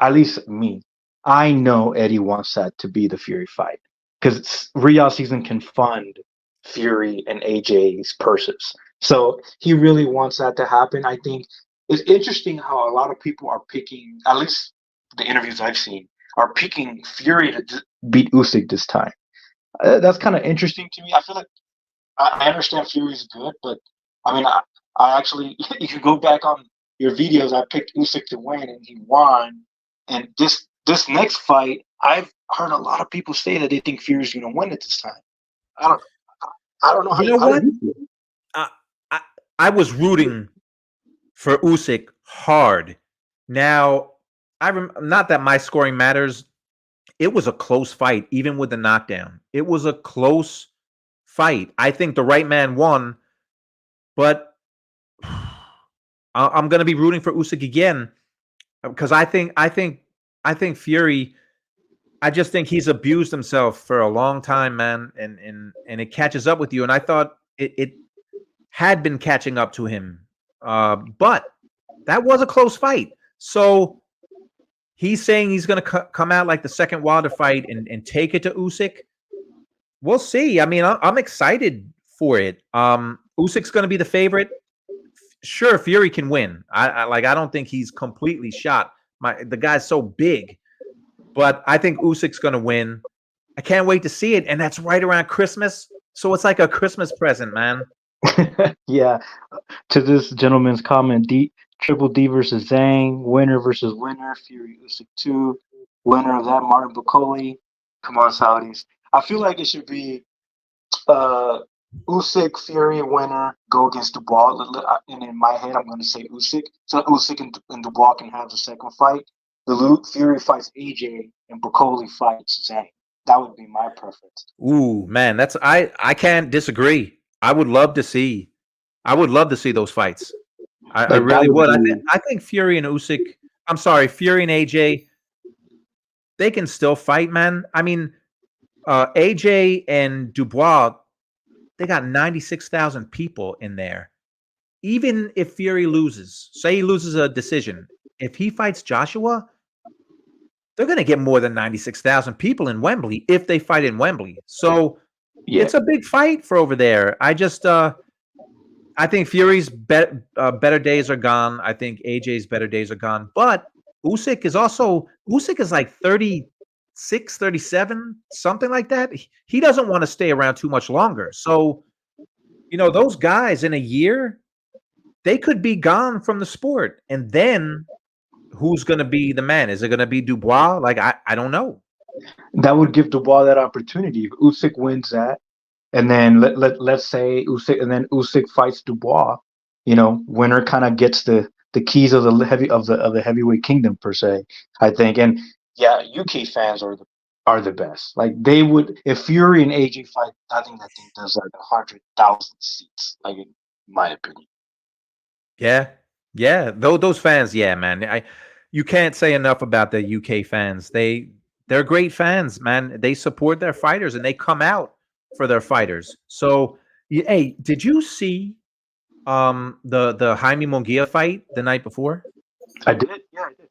At least me, I know Eddie wants that to be the Fury fight because Riyadh season can fund Fury and AJ's purses. So he really wants that to happen. I think it's interesting how a lot of people are picking, at least the interviews I've seen, are picking Fury to beat Usyk this time. That's kind of interesting to me. I feel like I understand Fury's good, but I mean, I actually, you can go back on your videos. I picked Usyk to win, and he won. And this next fight, I've heard a lot of people say that they think Fury's going to win it this time. I don't know how you know what. I was rooting for Usyk hard. Now, not that my scoring matters. it was a close fight, even with the knockdown. It was a close fight. I think the right man won, but I'm going to be rooting for Usyk again because I think Fury. I just think he's abused himself for a long time, man, and it catches up with you. And I thought it had been catching up to him, but that was a close fight. So he's saying he's going to come out like the second Wilder fight and take it to Usyk. We'll see. I mean, I'm excited for it. Usyk's going to be the favorite. Sure, Fury can win. I don't think he's completely shot. The guy's so big. But I think Usyk's going to win. I can't wait to see it. And that's right around Christmas. So it's like a Christmas present, man. Yeah. To this gentleman's comment, Triple D versus Zhang, winner versus winner, Fury Usyk 2, winner of that, Martin Bacoli. Come on, Saudis. I feel like it should be Usyk, Fury, winner, go against Dubois. And in my head, I'm going to say Usyk. So Usyk and Dubois can have the second fight. Fury fights AJ and Bacoli fights Zhang. That would be my preference. Ooh, man, I can't disagree. I would love to see those fights. I really would. I think Fury and Usyk. I'm sorry, Fury and AJ. They can still fight, man. I mean, AJ and Dubois. They got 96,000 people in there. Even if Fury loses, say he loses a decision, if he fights Joshua, they're going to get more than 96,000 people in Wembley if they fight in Wembley. So it's a big fight for over there. I think Fury's better days are gone. I think AJ's better days are gone. But Usyk is like 36, 37, something like that. He doesn't want to stay around too much longer. So, those guys in a year, they could be gone from the sport. And then who's going to be the man? Is it going to be Dubois? Like, I don't know. That would give Dubois that opportunity. If Usyk wins that, and then let's say Usyk fights Dubois, winner kind of gets the keys of the heavyweight kingdom per se, I think. And yeah, UK fans are the best. Like they would, if Fury and AJ fight, I think that thing does like 100,000 seats, like in my opinion. Yeah. Those fans, yeah, man. You can't say enough about the UK fans. They're great fans, man. They support their fighters and they come out for their fighters. So, hey, did you see the Jaime Munguia fight the night before? I did. Yeah, I did.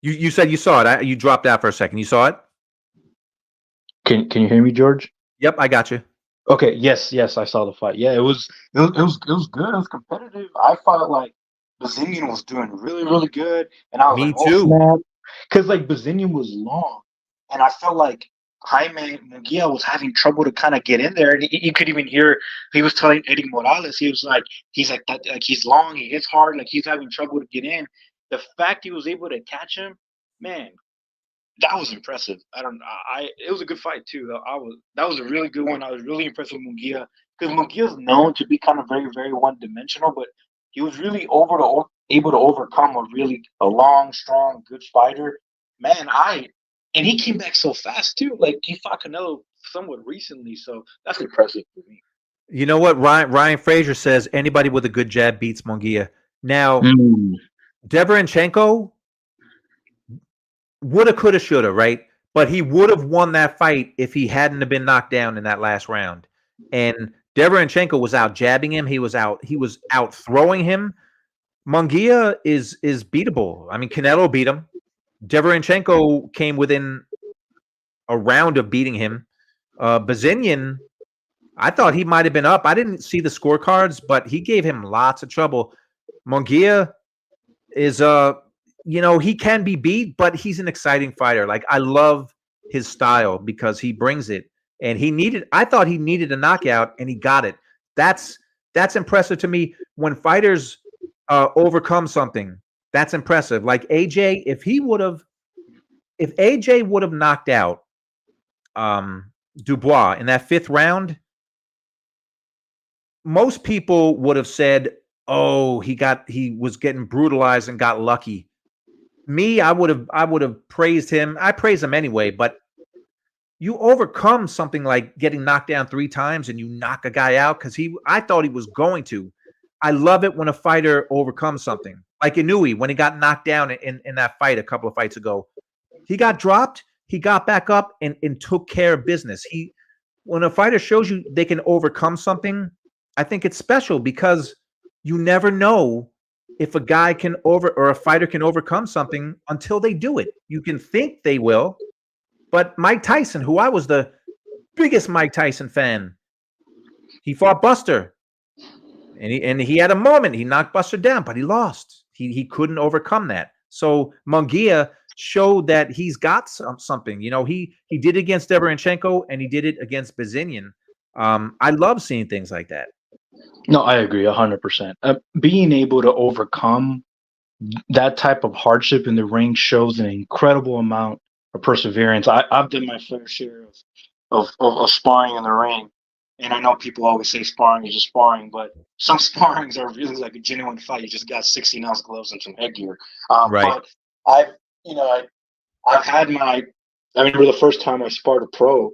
You said you saw it. You dropped out for a second. You saw it? Can you hear me, George? Yep, I got you. Okay. Yes, I saw the fight. Yeah, it was good. It was competitive. I felt like Bazinian was doing really, really good, and I was Me too. Because like Bazinian was long, and I felt like Jaime Munguia was having trouble to kind of get in there, and you could even hear he was telling Eddie Morales, he's like that, like he's long, he hits hard, like he's having trouble to get in. The fact he was able to catch him, man, that was impressive. It was a good fight too. That was a really good one. I was really impressed with Munguia because Munguia is known to be kind of very, very one-dimensional, but he was really able to overcome a long, strong, good fighter. Man, and he came back so fast too. Like he fought Canelo somewhat recently, so that's impressive for me. You know what? Ryan Frazier says anybody with a good jab beats Munguia. Now, Deverenchenko woulda, coulda, shoulda, right? But he would have won that fight if he hadn't have been knocked down in that last round. And Deverenchenko was out jabbing him. He was out throwing him. Munguia is beatable. I mean, Canelo beat him. Deverenchenko came within a round of beating him. Bazinian, I thought he might have been up. I didn't see the scorecards, but he gave him lots of trouble. Munguia is he can be beat, but he's an exciting fighter. Like I love his style because he brings it. And I thought he needed a knockout and he got it. That's impressive to me when fighters overcome something. That's impressive. Like AJ, if AJ would have knocked out Dubois in that 5th round, most people would have said, "Oh, he was getting brutalized and got lucky." me, I would have praised him. I praise him anyway, but you overcome something like getting knocked down 3 times and you knock a guy out because I thought he was going to. I love it when a fighter overcomes something. Like Inouye, when he got knocked down in that fight a couple of fights ago. He got dropped, he got back up and took care of business. When a fighter shows you they can overcome something, I think it's special because you never know if a guy or a fighter can overcome something until they do it. You can think they will, but Mike Tyson, who I was the biggest Mike Tyson fan, he fought Buster. And he had a moment. He knocked Buster down, but he lost. He couldn't overcome that. So Munguia showed that he's got something. You know, he did it against Deverenchenko and he did it against Bazinian. I love seeing things like that. No, I agree 100%. Being able to overcome that type of hardship in the ring shows an incredible amount of perseverance. I've done my fair share of sparring in the ring. And I know people always say sparring is just sparring, but some sparrings are really like a genuine fight. You just got 16-ounce gloves and some headgear. Right. But I've had I remember the first time I sparred a pro,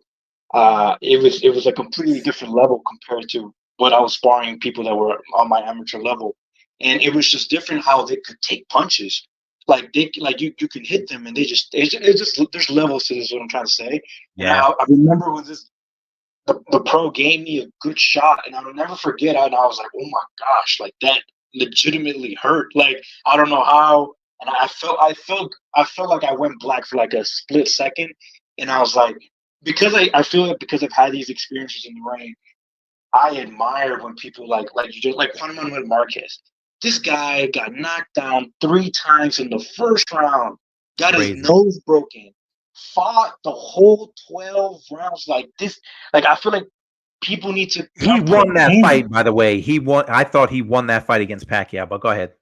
it was a completely different level compared to what I was sparring people that were on my amateur level. And it was just different how they could take punches. Like you can hit them and it's just there's levels to this, is what I'm trying to say. Yeah. And I remember when the pro gave me a good shot, and I'll never forget. And I was like, "Oh my gosh!" Like that legitimately hurt. Like I don't know how, and I felt like I went black for like a split second, and I was like, because I feel like because I've had these experiences in the ring, I admire when people like you just like Juan Manuel Marquez. This guy got knocked down 3 times in the first round, got his nose broken. Fought the whole 12 rounds like this. Like I feel like people need to. He won that fight, by the way. I thought he won that fight against Pacquiao. But go ahead.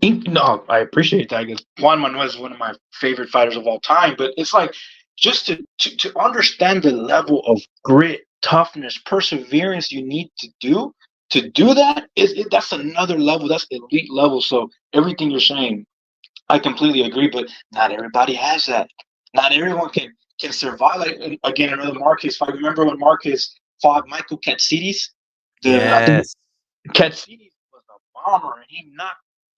No, I appreciate that because Juan Manuel is one of my favorite fighters of all time. But it's like just to understand the level of grit, toughness, perseverance you need to do that. That's another level. That's elite level. So everything you're saying, I completely agree. But not everybody has that. Not everyone can survive. Like again, another Marquez fight. Remember when Marquez fought Michael Katsidis? Yes. Katsidis was a bomber, and he knocked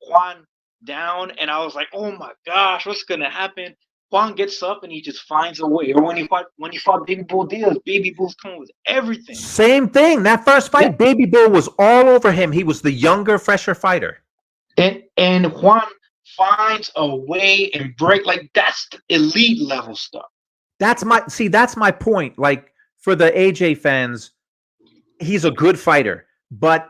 Juan down. And I was like, "Oh my gosh, what's gonna happen?" Juan gets up and he just finds a way. Or when he fought Baby Bull Diaz, Baby Bull's coming with everything. Same thing. That first fight, yeah. Baby Bull was all over him. He was the younger, fresher fighter. And Juan finds a way and break. Like that's elite level stuff. That's my point. Like for the AJ fans, he's a good fighter, but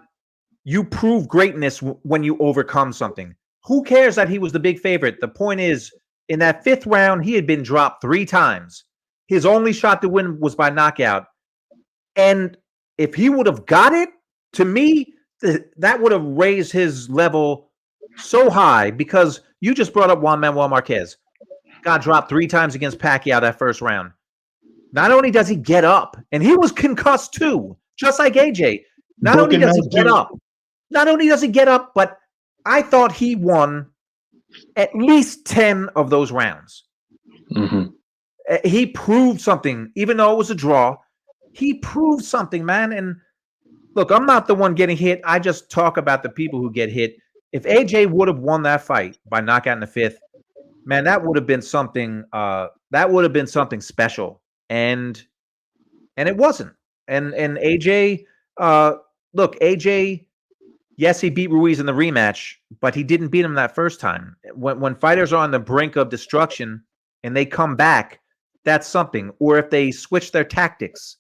you prove greatness when you overcome something. Who cares that he was the big favorite? The point is, in that 5th round, he had been dropped 3 times. His only shot to win was by knockout. And if he would have got it, to me, that would have raised his level so high, because you just brought up Juan Manuel Marquez. Got dropped 3 times against Pacquiao that first round. Not only does he get up, and he was concussed too, just like AJ. Not only does he get up, but I thought he won at least 10 of those rounds. Mm-hmm. He proved something, even though it was a draw. He proved something, man. And look, I'm not the one getting hit. I just talk about the people who get hit. If AJ would have won that fight by knockout in the 5th, man, that would have been something. That would have been something special, and it wasn't. And AJ, look, AJ. Yes, he beat Ruiz in the rematch, but he didn't beat him that first time. When fighters are on the brink of destruction and they come back, that's something. Or if they switch their tactics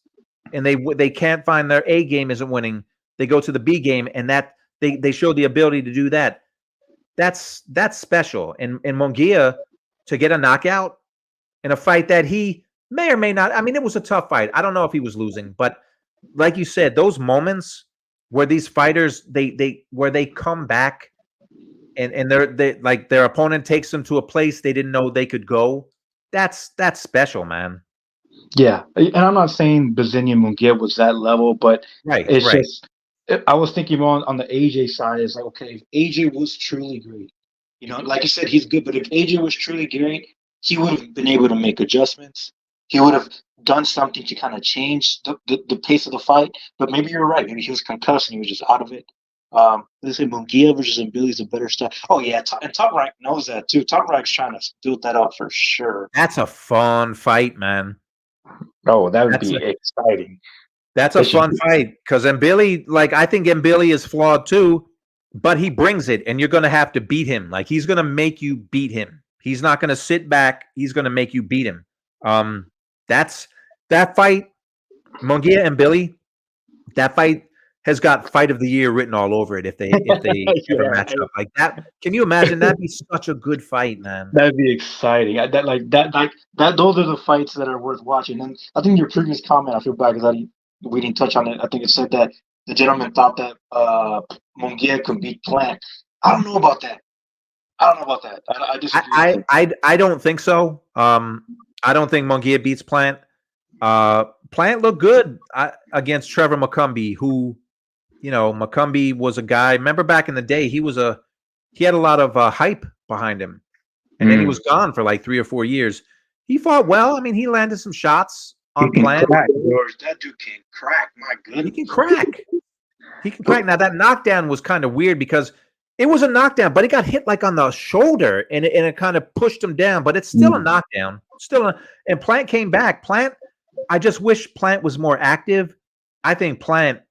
and they can't find their A game isn't winning, they go to the B game, and that they show the ability to do that. That's special. And Munguia to get a knockout in a fight that he may or may not. I mean, it was a tough fight. I don't know if he was losing, but like you said, those moments where these fighters where they come back and they like their opponent takes them to a place they didn't know they could go. That's special, man. Yeah, and I'm not saying Bazinian Munguia was that level, but it's just I was thinking more on the AJ side. Is like, okay, if AJ was truly great, You know, like you said, he's good. But if AJ was truly great, he would have been able to make adjustments. He would have done something to kind of change the pace of the fight. But maybe you're right. Maybe he was concussed and he was just out of it. Let's say Munguia versus Mbili is a better start. Oh yeah, and Top Rank knows that too. Top Rank's trying to build that up for sure. That's a fun fight, man. Oh, that would be exciting. That's a fun fight because Mbili, like I think Mbili is flawed too, but he brings it, and you're going to have to beat him. Like he's going to make you beat him. He's not going to sit back. He's going to make you beat him. That's that fight, Munguia and Billy. That fight has got fight of the year written all over it if they ever match up like that. Can you imagine? That'd be such a good fight, man. That'd be exciting. Those are the fights that are worth watching. And I think your previous comment, I feel bad because we didn't touch on it. I think it said that the gentleman thought that Munguia could beat Plant. I don't know about that. I disagree. I don't think so. I don't think Munguia beats Plant. Plant looked good against Trevor McCumbee, who, you know, McCumbee was a guy. Remember back in the day, he had a lot of hype behind him, and then he was gone for like 3 or 4 years. He fought well. I mean, he landed some shots on Plant. That dude can crack. My goodness, he can crack. He can crack. Now that knockdown was kind of weird because it was a knockdown, but he got hit like on the shoulder, and it kind of pushed him down. But it's still a knockdown. And Plant came back. Plant. I just wish Plant was more active. I think Plant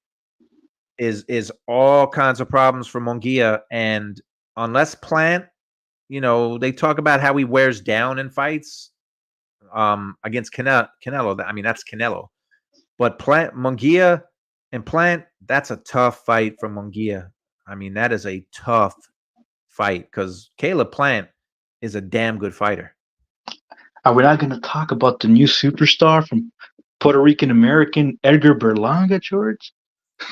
is all kinds of problems for Munguia, and unless Plant, you know, they talk about how he wears down in fights against Canelo. I mean, that's Canelo. But Munguia and Plant, that's a tough fight for Munguia. I mean, that is a tough fight because Caleb Plant is a damn good fighter. Are we not going to talk about the new superstar from Puerto Rican American Edgar Berlanga, George?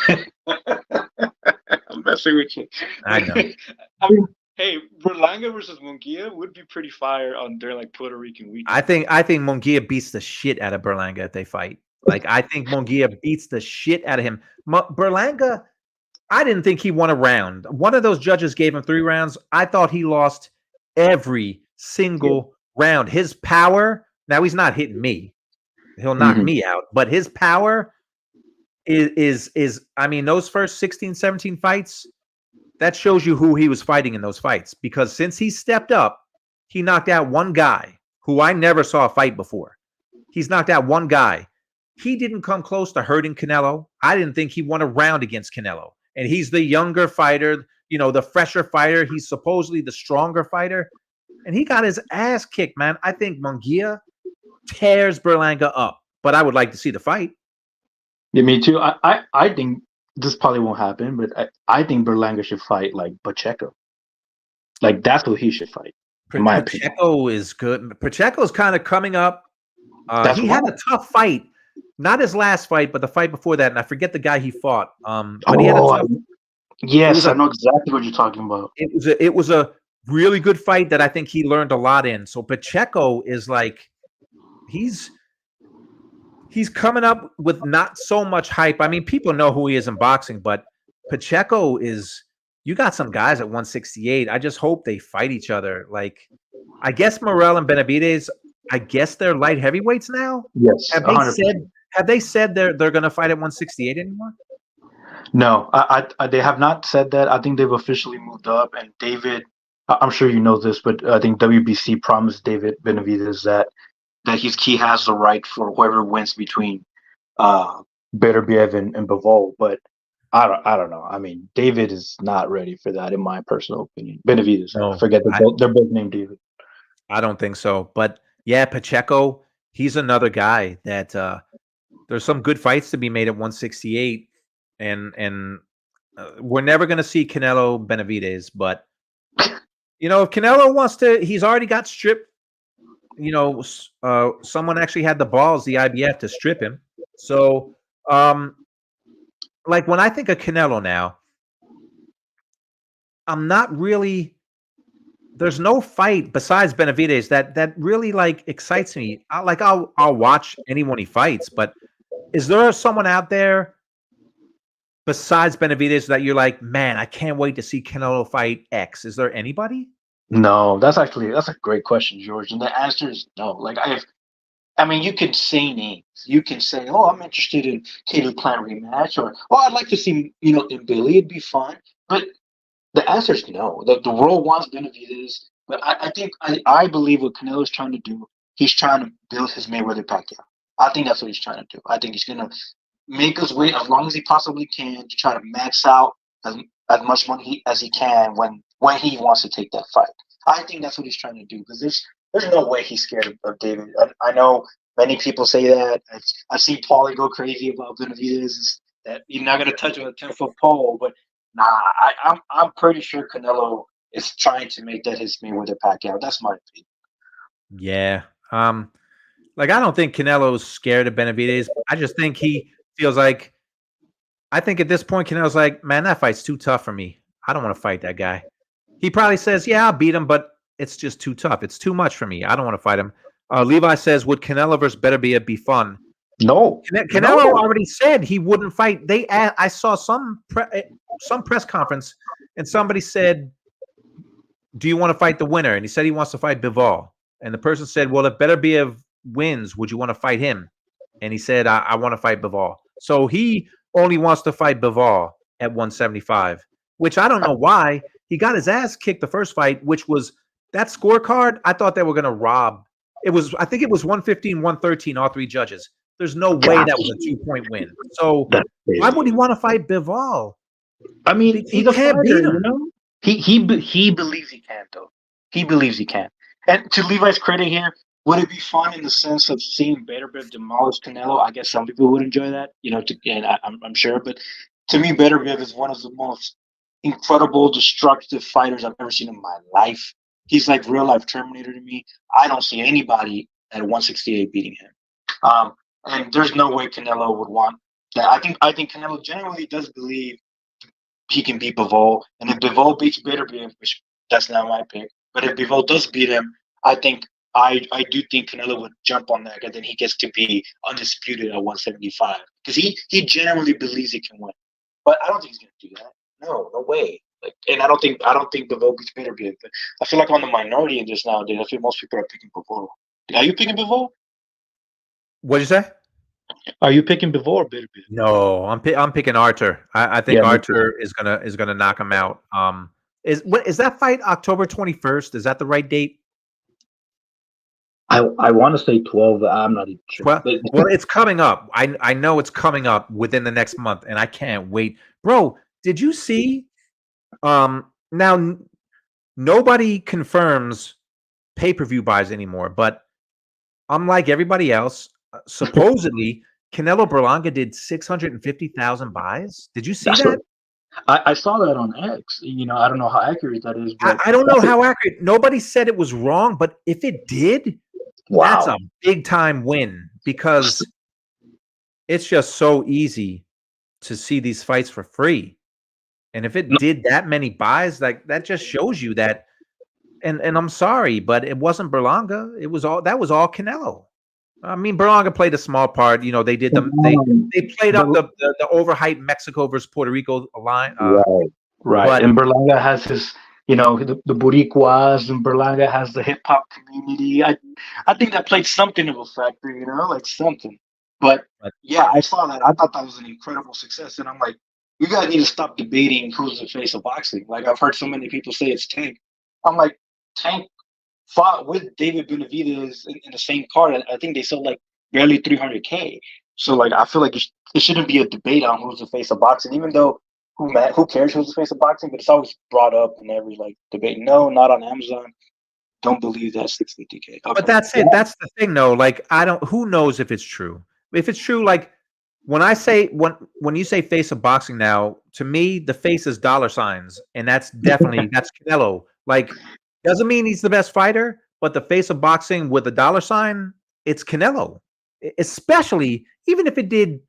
I'm messing with you. I know. I mean, hey, Berlanga versus Munguia would be pretty fire on their like Puerto Rican weekend. I think Munguia beats the shit out of Berlanga if they fight. Like I think Munguia beats the shit out of him. Berlanga, I didn't think he won a round. One of those judges gave him 3 rounds. I thought he lost every single round. His power, now he's not hitting me. He'll knock me out, but his power is I mean, those first 16, 17 fights, that shows you who he was fighting in those fights, because since he stepped up, he knocked out one guy who I never saw fight before. He's knocked out one guy. He didn't come close to hurting Canelo. I didn't think he won a round against Canelo. And he's the younger fighter, you know, the fresher fighter. He's supposedly the stronger fighter. And he got his ass kicked, man. I think Munguia tears Berlanga up, but I would like to see the fight. Yeah, me too. I think this probably won't happen, but I think Berlanga should fight like Pacheco. Like that's who he should fight. In my opinion. Pacheco is good. Pacheco's kind of coming up. He had a tough fight. Not his last fight, but the fight before that, and I forget the guy he fought. But he had a tough, yes, I know exactly what you're talking about. It was a really good fight that I think he learned a lot in. So Pacheco is like he's coming up with not so much hype. I mean, people know who he is in boxing, but Pacheco is. You got some guys at 168. I just hope they fight each other. Like, I guess Morel and Benavidez. I guess they're light heavyweights now. Yes. Have they said they're going to fight at 168 anymore? No, they have not said that. I think they've officially moved up. And David, I'm sure you know this, but I think WBC promised David Benavidez that he has the right for whoever wins between Beterbiev and Bivol. But I don't know. I mean, David is not ready for that, in my personal opinion. Benavidez, no, I forget they're both named David. I don't think so. But yeah, Pacheco, he's another guy that there's some good fights to be made at 168, and we're never going to see Canelo Benavidez. But you know, if Canelo wants to, he's already got stripped. You know, someone actually had the balls, the IBF, to strip him. So, like when I think of Canelo now, I'm not really. There's no fight besides Benavidez that really like excites me. I'll watch anyone he fights, but is there someone out there besides Benavidez that you're like, man, I can't wait to see Canelo fight X? Is there anybody? No, that's a great question, George. And the answer is no. Like I mean, you can say names. You can say, "Oh, I'm interested in Caleb Plant rematch," or "Oh, I'd like to see in Billy. It'd be fun." But the answer is no. The world wants Benavidez, but I believe what Canelo's trying to do, he's trying to build his Mayweather Pacquiao. I think that's what he's trying to do. I think he's gonna make us wait as long as he possibly can to try to max out as much money as he can when he wants to take that fight. I think that's what he's trying to do because there's no way he's scared of David. I know many people say that. I've seen Paulie go crazy about Benavidez, that you're not gonna touch him with a 10-foot pole, but nah, I'm pretty sure Canelo is trying to make that his Mayweather Pacquiao. That's my opinion. Yeah. Like I don't think Canelo's scared of Benavidez. I just think he feels like I think at this point Canelo's like, man, that fight's too tough for me. I don't want to fight that guy. He probably says, yeah, I'll beat him, but it's just too tough. It's too much for me. I don't want to fight him. Levi says, would Canelo versus Beterbiev be fun? No. Canelo already said he wouldn't fight. I saw some press conference, and somebody said, do you want to fight the winner? And he said he wants to fight Bivol. And the person said, well, if Beterbiev wins, would you want to fight him? And he said, I want to fight Bivol. So he only wants to fight Bivol at 175, which I don't know why. He got his ass kicked the first fight, which was that scorecard. I thought they were going to rob. I think it was 115, 113, all three judges. There's no way that was a 2-point win. So why would he want to fight Bivol? I mean, he can't beat him. He believes he can, though. He believes he can. And to Levi's credit here, would it be fun in the sense of seeing Beterbiev demolish Canelo? I guess some people would enjoy that, and I'm sure. But to me, Beterbiev is one of the most incredible, destructive fighters I've ever seen in my life. He's like real life Terminator to me. I don't see anybody at 168 beating him. And there's no way Canelo would want that. I think Canelo genuinely does believe he can beat Bivol. And if Bivol beats Beterbiev, which that's not my pick, but if Bivol does beat him, I do think Canelo would jump on that, and then he gets to be undisputed at 175 because he genuinely believes he can win. But I don't think he's going to do that. No way. And I don't think Bivol beats Beterbiev. But I feel like I'm on the minority in this nowadays. I feel most people are picking Bivol. Are you picking Bivol? What'd you say? Are you picking Bivol or Beterbiev? No, I'm picking Arthur. I think Arthur is gonna knock him out. Is that fight October 21st? Is that the right date? I want to say 12, but I'm not even sure. Well, it's coming up. I know it's coming up within the next month, and I can't wait. Bro, did you see? Now nobody confirms pay-per-view buys anymore, but unlike everybody else, supposedly Canelo Berlanga did 650,000 buys. Did you see that? I saw that on X. I don't know how accurate that is. But I don't know how accurate. Nobody said it was wrong, but if it did, that's a big time win because it's just so easy to see these fights for free. And if it did that many buys, like that just shows you that. And I'm sorry, but it wasn't Berlanga. That was all Canelo. I mean, Berlanga played a small part. They did they played up the overhyped Mexico versus Puerto Rico line. Right. But, and Berlanga has his, the Boricuas, and Berlanga has the hip hop community. I think that played something of a factor, like something. But yeah, I saw that. I thought that was an incredible success. And I'm like, you guys need to stop debating who's the face of boxing. Like I've heard so many people say it's Tank. I'm like, Tank fought with David Benavidez in the same card. I think they sold like barely 300K. So like I feel like it shouldn't be a debate on who's the face of boxing, even though who cares who's the face of boxing, but it's always brought up in every like debate. No, not on Amazon. Don't believe that 650K. But that's it. That's the thing though. Like who knows if it's true? If it's true, like when you say face of boxing now, to me the face is dollar signs, and that's definitely that's Canelo. Like doesn't mean he's the best fighter, but the face of boxing with a dollar sign, it's Canelo. Especially even if it did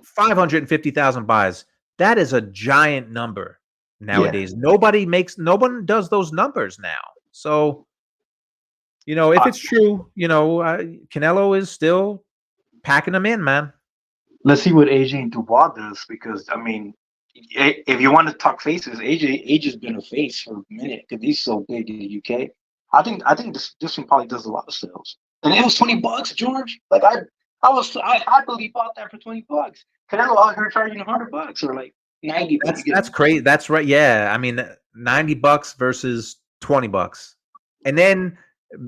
550,000 buys, that is a giant number nowadays. Yeah. No one does those numbers now. So, if it's true, Canelo is still packing them in, man. Let's see what AJ and Dubois does, because I mean, if you want to talk faces, AJ's been a face for a minute because he's so big in the UK. I think this one probably does a lot of sales. And it was $20, George. Like I happily bought that for $20. Canelo out here charging $100 or like 90. That's crazy. That's right. Yeah, I mean, $90 versus $20, and then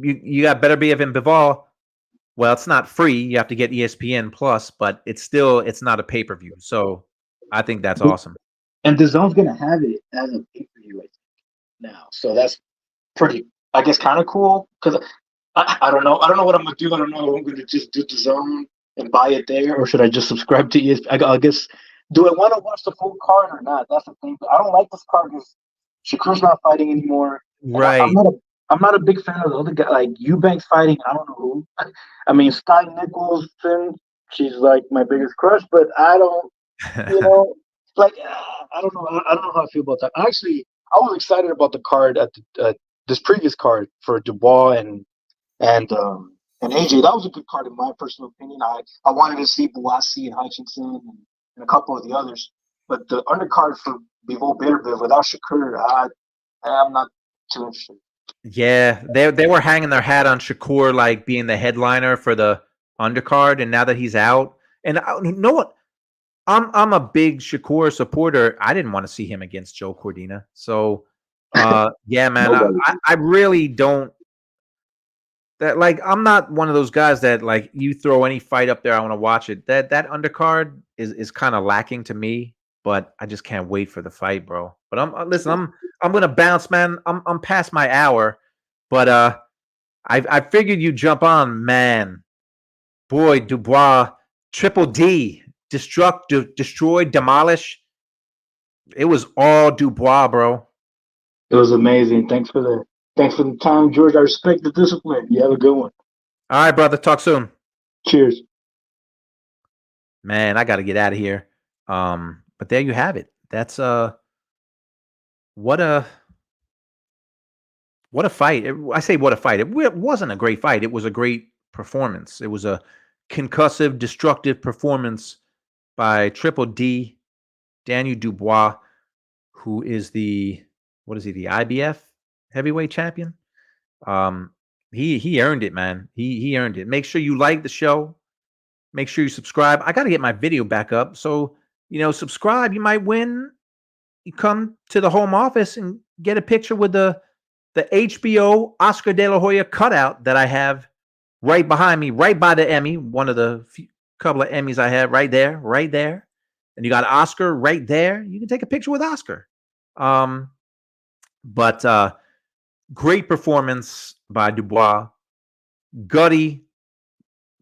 you got Better BF and Bivol. Well, it's not free. You have to get ESPN Plus, but it's not a pay-per-view. So I think that's awesome. And the Zone's gonna have it as a pay-per-view, I think, now. So that's pretty, I guess, kind of cool. Because I don't know. I don't know what I'm gonna do. I don't know if I'm gonna just do the Zone and buy it there, or should I just subscribe to ESPN? I guess, do I want to watch the full card or not? That's the thing. I don't like this card because Shakur's not fighting anymore. Right. I'm not a big fan of the other guy, like Eubanks fighting. I don't know who. I mean, Sky Nicholson. She's like my biggest crush, but I don't. Like I don't know. I don't know how I feel about that. Actually, I was excited about the card at this previous card for Dubois and AJ. That was a good card in my personal opinion. I wanted to see Bouassi and Hutchinson and a couple of the others, but the undercard for Bivol Bitterbiv without Shakur, I'm not too interested. Yeah, they were hanging their hat on Shakur like being the headliner for the undercard, and now that he's out, and you know what? I'm a big Shakur supporter. I didn't want to see him against Joe Cordina. So, yeah, man, I really don't. That like I'm not one of those guys that like you throw any fight up there, I want to watch it. That undercard is kind of lacking to me, but I just can't wait for the fight, bro. But I'm gonna bounce, man. I'm past my hour, but I figured you'd jump on, man. Boy, Dubois, Triple D. Destroy, demolish. It was all Dubois, bro. It was amazing. Thanks for the time, George. I respect the discipline. You have a good one. All right, brother. Talk soon. Cheers. Man, I got to get out of here. But there you have it. That's what a fight. I say what a fight. It wasn't a great fight. It was a great performance. It was a concussive, destructive performance by Triple D, Daniel Dubois, who is the IBF heavyweight champion. He earned it, man. He earned it. Make sure you like the show. Make sure you subscribe. I got to get my video back up. So, subscribe. You might win. You come to the home office and get a picture with the HBO Oscar De La Hoya cutout that I have right behind me, right by the Emmy, one of the couple of Emmys I have right there. And you got Oscar right there. You can take a picture with Oscar. But great performance by Dubois. Gutty,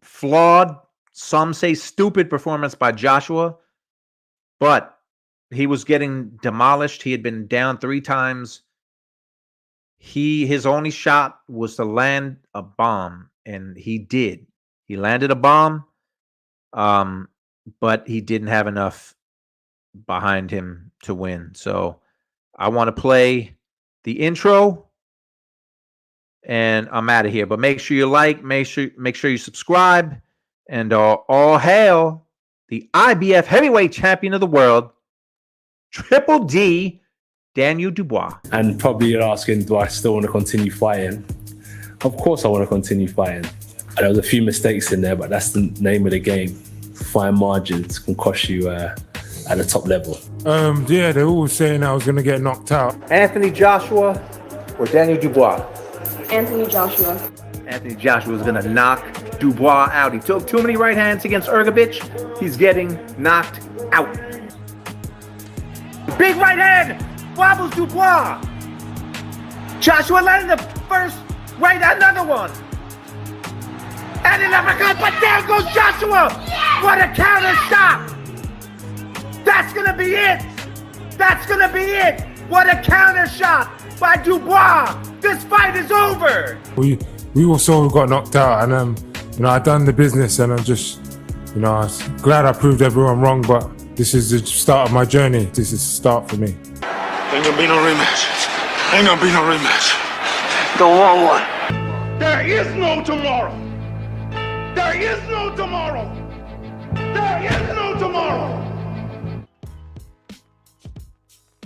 flawed, some say stupid performance by Joshua. But he was getting demolished. He had been down 3 times. His only shot was to land a bomb. And he did. He landed a bomb, but he didn't have enough behind him to win. So I want to play the intro, and I'm out of here. But make sure you like, make sure you subscribe, and all hail the IBF heavyweight champion of the world, Triple D, Daniel Dubois. And probably you're asking, do I still want to continue fighting? Of course I want to continue fighting. There was a few mistakes in there, but that's the name of the game. Fine margins can cost you at the top level. Yeah, they're all saying I was going to get knocked out. Anthony Joshua or Daniel Dubois? Anthony Joshua. Anthony Joshua is going to knock Dubois out. He took too many right hands against Ergovich. He's getting knocked out. Big right hand wobbles Dubois. Joshua landed the first right, another one. And an uppercut, but there goes Joshua. What a counter shot. That's going to be it. That's going to be it. What a counter shot by Dubois. This fight is over. We also got knocked out, and I done the business, and I'm just, I was glad I proved everyone wrong. But this is the start of my journey. This is the start for me. Ain't gonna be no rematch. Ain't gonna be no rematch. The 1-1. There is no tomorrow. There is no tomorrow. There is no tomorrow.